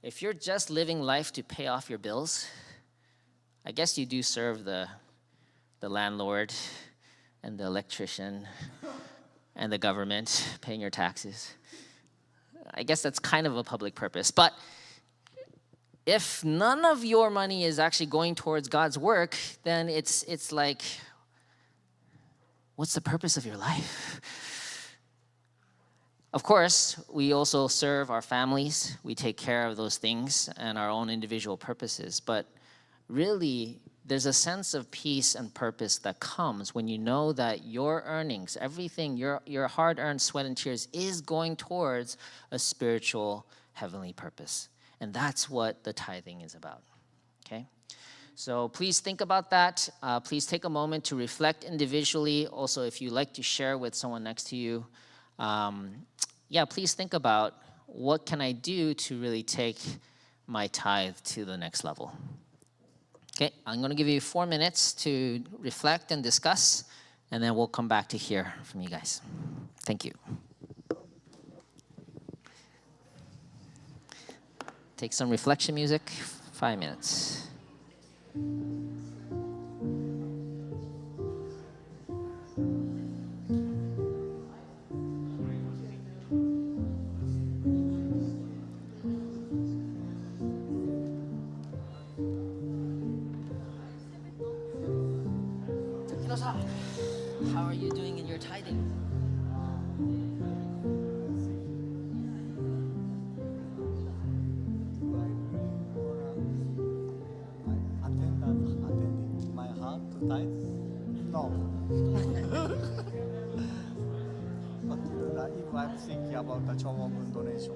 If you're just living life to pay off your bills, I guess you do serve the landlord and the electrician and the government, paying your taxes. I guess that's kind of a public purpose. But if none of your money is actually going towards God's work, then it's like, what's the purpose of your life? Of course, we also serve our families. We take care of those things and our own individual purposes. But really, there's a sense of peace and purpose that comes when you know that your earnings, everything, your hard-earned sweat and tears is going towards a spiritual, heavenly purpose. And that's what the tithing is about, okay? So please think about that. Please take a moment to reflect individually. Also, if you like to share with someone next to you, please think about, what can I do to really take my tithe to the next level? Okay, I'm going to give you 4 minutes to reflect and discuss, and then we'll come back to hear from you guys. Thank you. Take some reflection music, 5 minutes. How are you doing in your tithing? Attending my heart to tithe? No. But if I'm thinking about the Chomobun donation.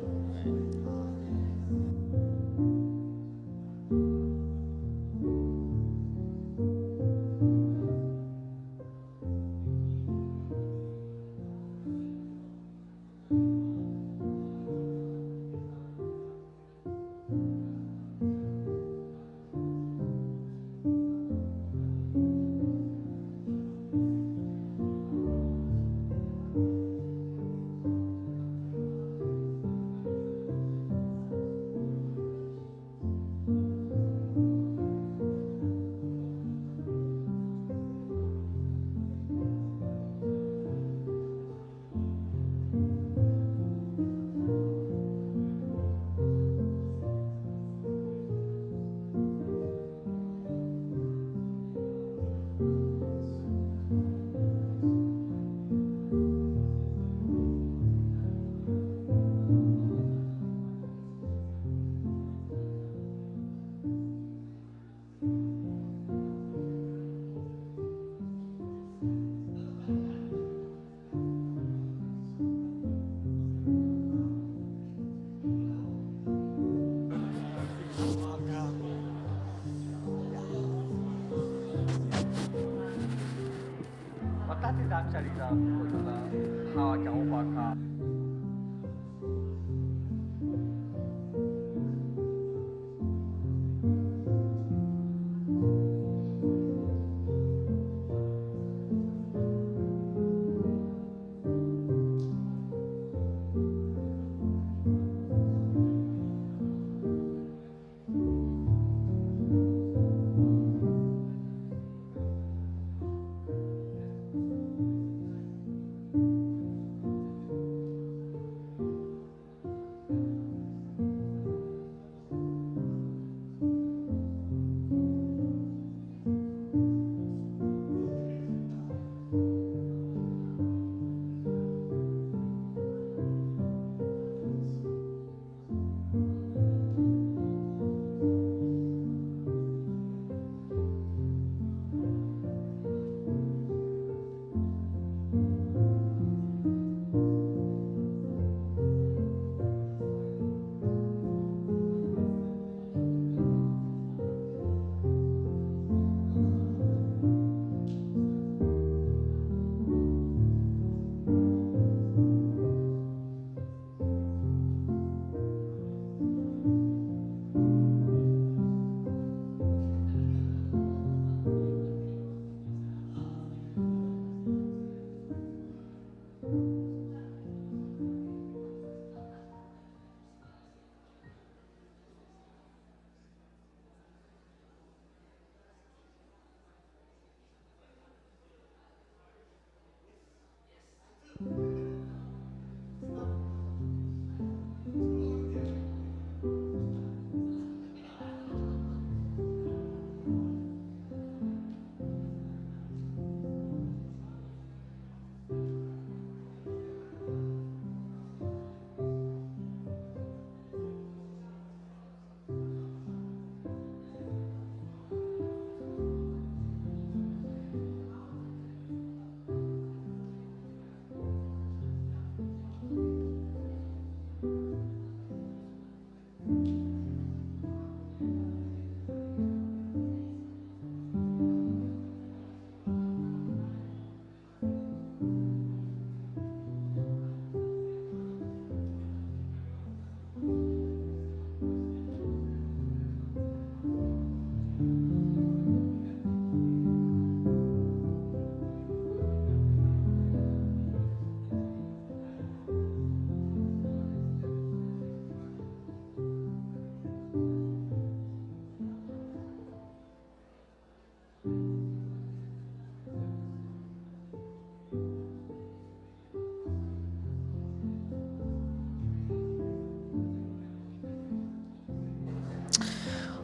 But that is actually how I can overcome.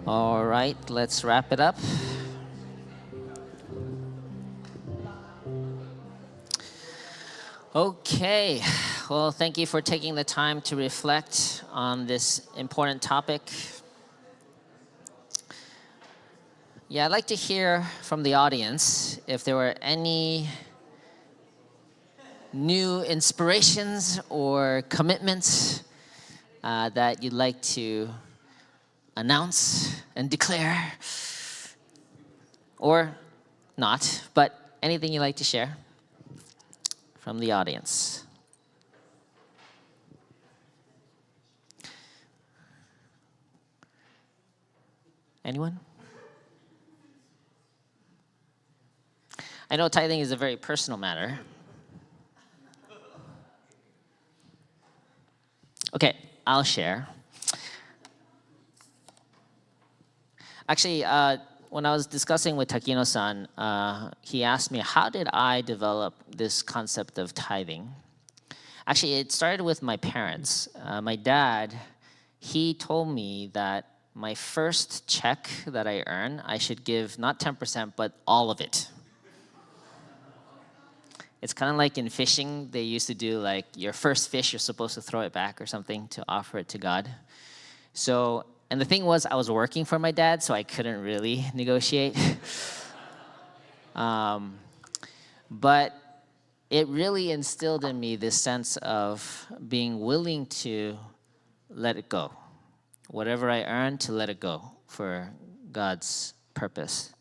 All right, let's wrap it up. Okay, well, thank you for taking the time to reflect on this important topic. Yeah, I'd like to hear from the audience if there were any new inspirations or commitments that you'd like to announce and declare, or not, but anything you'd like to share from the audience. Anyone? I know tithing is a very personal matter. Okay, I'll share. Actually, when I was discussing with Takino-san, he asked me, how did I develop this concept of tithing? Actually, it started with my parents. My dad, he told me that my first check that I earn, I should give not 10%, but all of it. It's kind of like in fishing, they used to do like your first fish, you're supposed to throw it back or something to offer it to God. So, and the thing was, I was working for my dad, so I couldn't really negotiate. But it really instilled in me this sense of being willing to let it go. Whatever I earn, to let it go for God's purpose.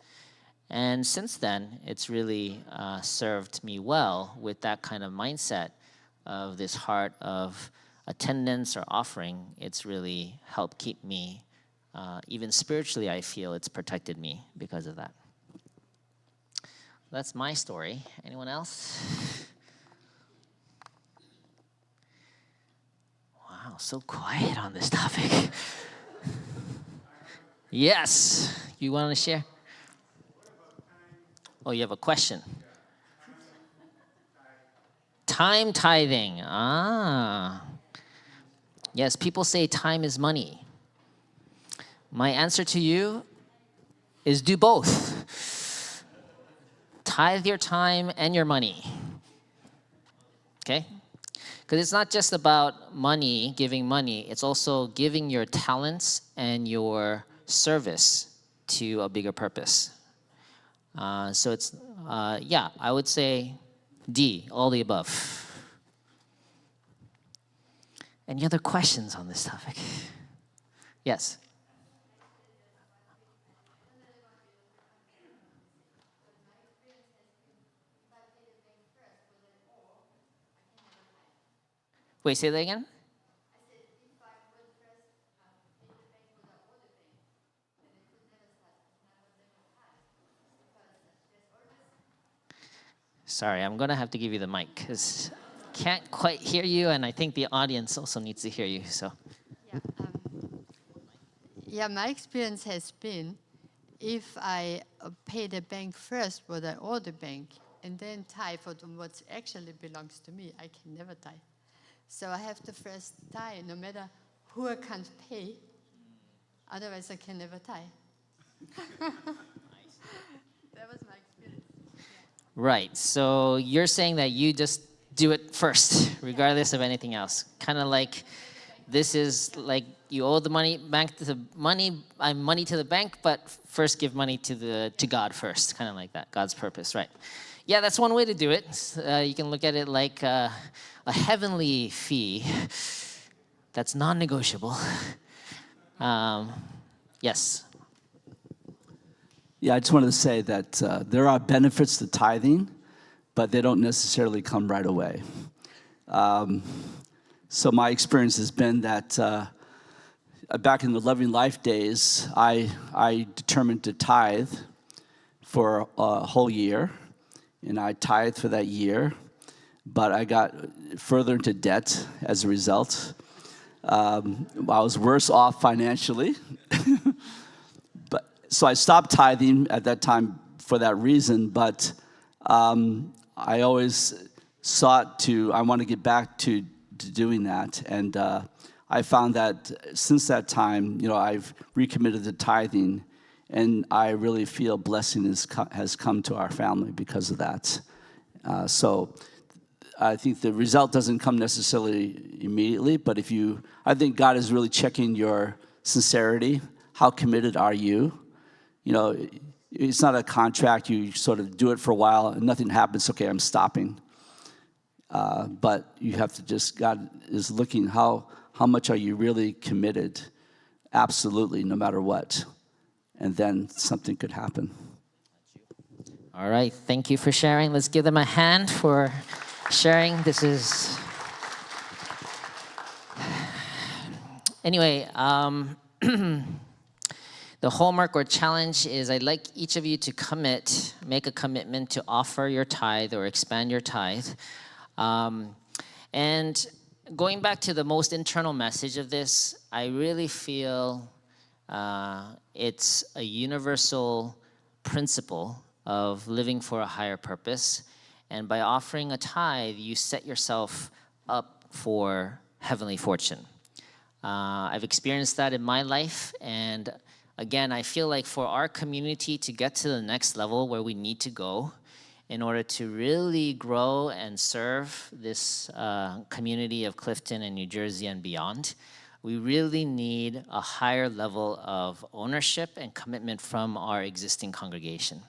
And since then, it's really served me well with that kind of mindset of this heart of attendance or offering. It's really helped keep me, even spiritually, I feel it's protected me because of that. That's my story. Anyone else? Wow, so quiet on this topic. Yes, you want to share? Oh, you have a question. Time tithing. Yes, people say time is money. My answer to you is do both. Tithe your time and your money. Okay? Because it's not just about money, giving money. It's also giving your talents and your service to a bigger purpose. So it's, yeah, I would say D, all the above. Any other questions on this topic? Yes. Wait, say that again? Sorry, I'm going to have to give you the mic because I can't quite hear you, and I think the audience also needs to hear you. So. Yeah, my experience has been if I pay the bank first what I owe the bank and then tithe for what actually belongs to me, I can never tithe. So I have to first tithe no matter who I can't pay, otherwise I can never tithe. That was my experience. Right, so you're saying that you just do it first, regardless of anything else. Kind of like, this is like you owe the money money to the bank, but first give money to God first, kind of like that, God's purpose, right? Yeah, that's one way to do it. You can look at it like a heavenly fee that's non-negotiable. Yes. Yeah, I just wanted to say that there are benefits to tithing, but they don't necessarily come right away. So my experience has been that back in the Loving Life days, I determined to tithe for a whole year, and I tithed for that year, but I got further into debt as a result. I was worse off financially. So I stopped tithing at that time for that reason, but I always sought to, I want to get back to doing that. And I found that since that time, I've recommitted to tithing, and I really feel blessing has come to our family because of that. So I think the result doesn't come necessarily immediately, but I think God is really checking your sincerity. How committed are you? It's not a contract. You sort of do it for a while and nothing happens. Okay, I'm stopping. But you have to God is looking, how much are you really committed? Absolutely, no matter what. And then something could happen. All right, thank you for sharing. Let's give them a hand for sharing. This is... Anyway, the homework or challenge is I'd like each of you to make a commitment to offer your tithe or expand your tithe. And going back to the most internal message of this, I really feel it's a universal principle of living for a higher purpose. And by offering a tithe, you set yourself up for heavenly fortune. I've experienced that in my life, and again, I feel like for our community to get to the next level where we need to go in order to really grow and serve this community of Clifton and New Jersey and beyond, we really need a higher level of ownership and commitment from our existing congregation.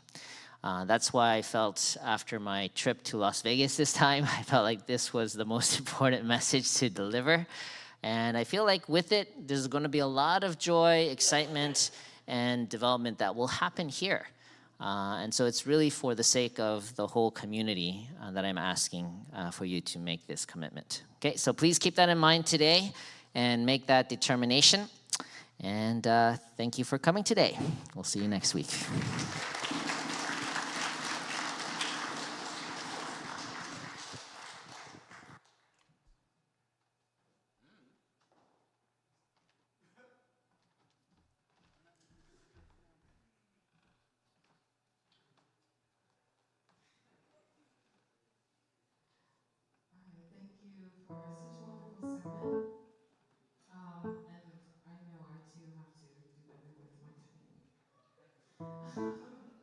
That's why I felt after my trip to Las Vegas this time, I felt like this was the most important message to deliver. And I feel like with it, there's going to be a lot of joy, excitement, and development that will happen here. And so it's really for the sake of the whole community that I'm asking for you to make this commitment. Okay, so please keep that in mind today and make that determination. And thank you for coming today. We'll see you next week. Thank you for such a wonderful sermon. And I know I too have to do better with my tithing.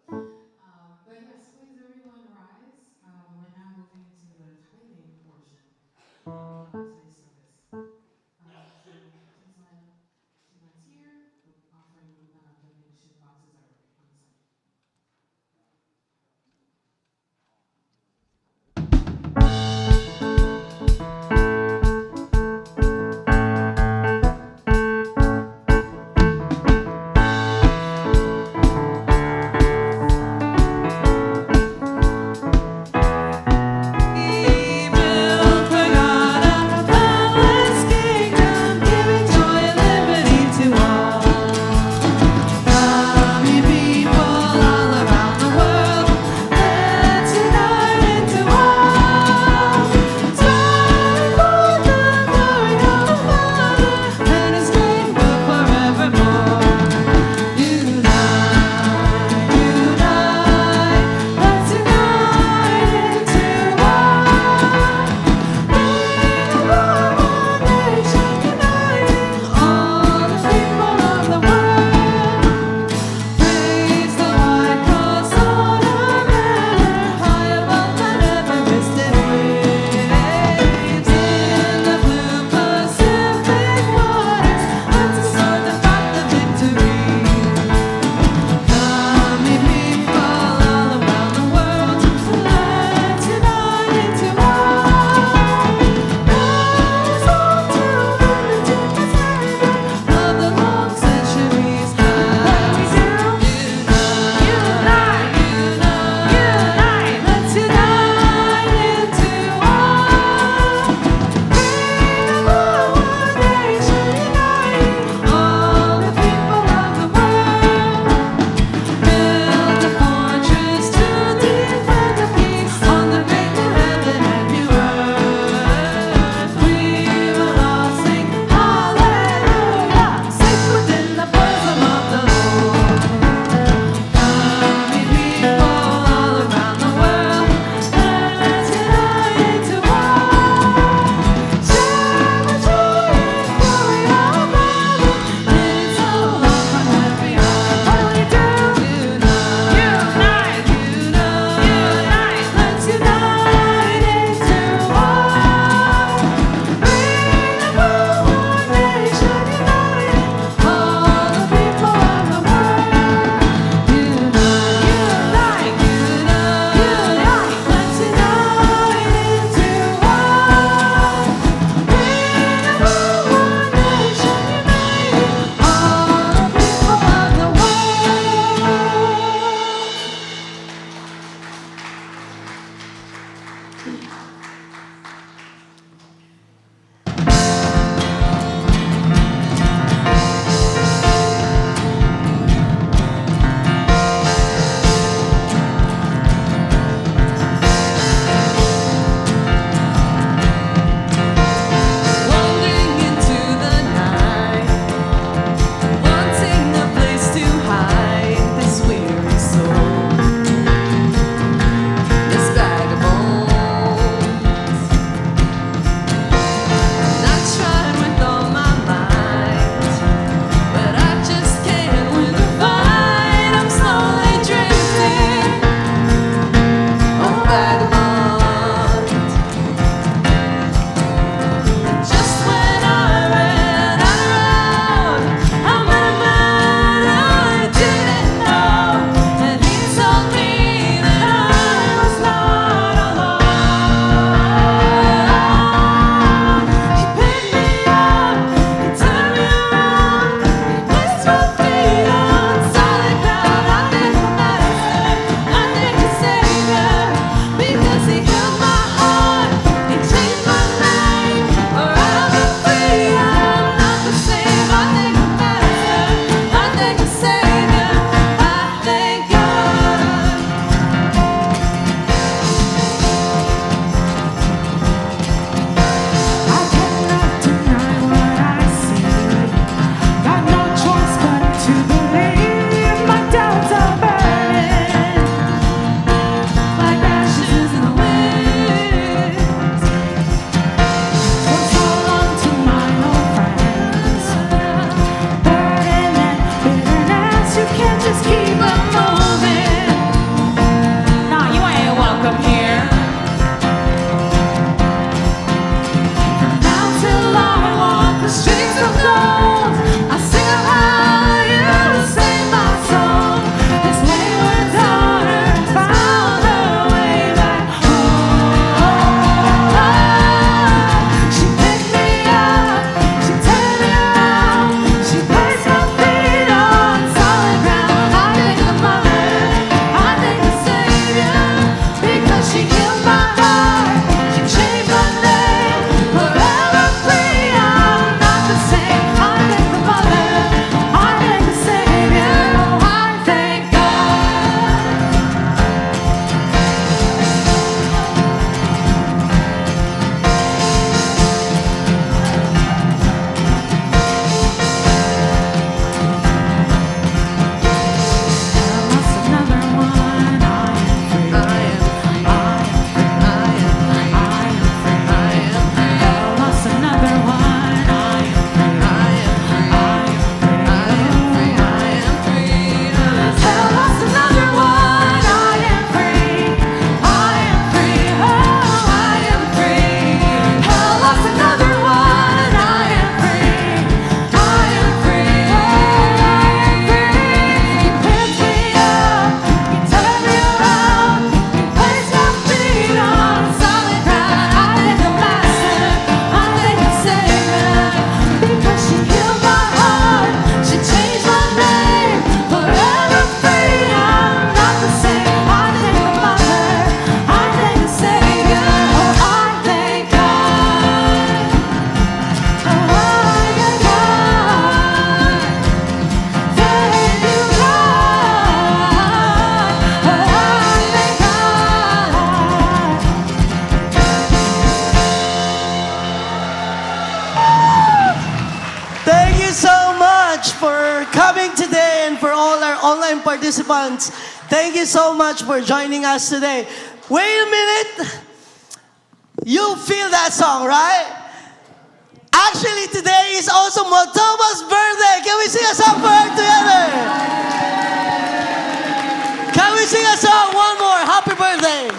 Wandering into the night, wanting a place to hide this weary soul, this vagabond. And I tried with all my might, but I just can't win the fight. I'm slowly drifting, a vagabond. Just when I ran out of road, I met a man I didn't know, and he told me that I was not alone. He picked me up, he turned me around, he placed my feet on solid ground. I thank the Master, I thank the Savior, because he healed my heart, he changed my name. Forever free, I'm not the same. I thank the Master, I thank the Savior, I thank God. I cannot deny what I see. Got no choice but to believe. My doubts are burning like ashes in the wind. For so long to my old friends, burden and bitterness. You can't just keep on moving. Nah, you ain't welcome here. Now till I walk the streets of gold, I sing of how you saved my soul. This wayward daughter found her way back home. She picked me up, she turned me around, she placed my feet on solid ground. I thank the Mother, I thank the Savior, because she healed my heart, she changed my name. Forever free, I'm not the same. I thank the Mother, I thank the Savior, I thank God. Lost another one, I am free. I am free. I am free. I am free. I am free. Lost another one, I am free. I am free. I am free. I am free. Hell lost another one, I am free. I am free. Oh, I am free. Hell lost another one, I am free. I am free. Oh, I am free. He picked me up, he turned me around, he placed my feet on solid ground. I thank the Master, I thank the Savior, because she healed my heart, she changed my name. Forever free, I'm not the same. I thank the Mother, I thank the Savior, oh, I thank God. Oh, I thank God. Thank you, God. Oh, I thank God. Thank you so much for coming today and for all our online participants. Thank you so much for joining us today. Wait a minute. You feel that song, right? Actually, today is also Motoma's birthday. Can we sing a song for her together? Can we sing a song? One more. Happy birthday.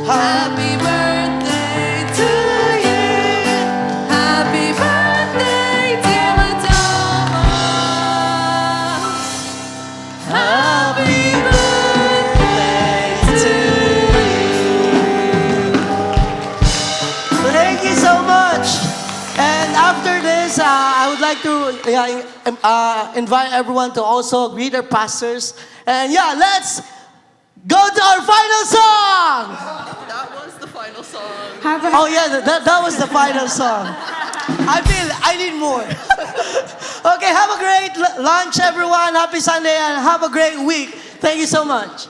Happy birthday to you. Happy birthday, dear Madonna. Happy birthday to you. Thank you so much. And after this, I would like to invite everyone to also greet our pastors. And yeah, let's go to our final song. That was the final song. Oh yeah, that was the final song. I need more. Okay, have a great lunch, everyone. Happy Sunday and have a great week. Thank you so much.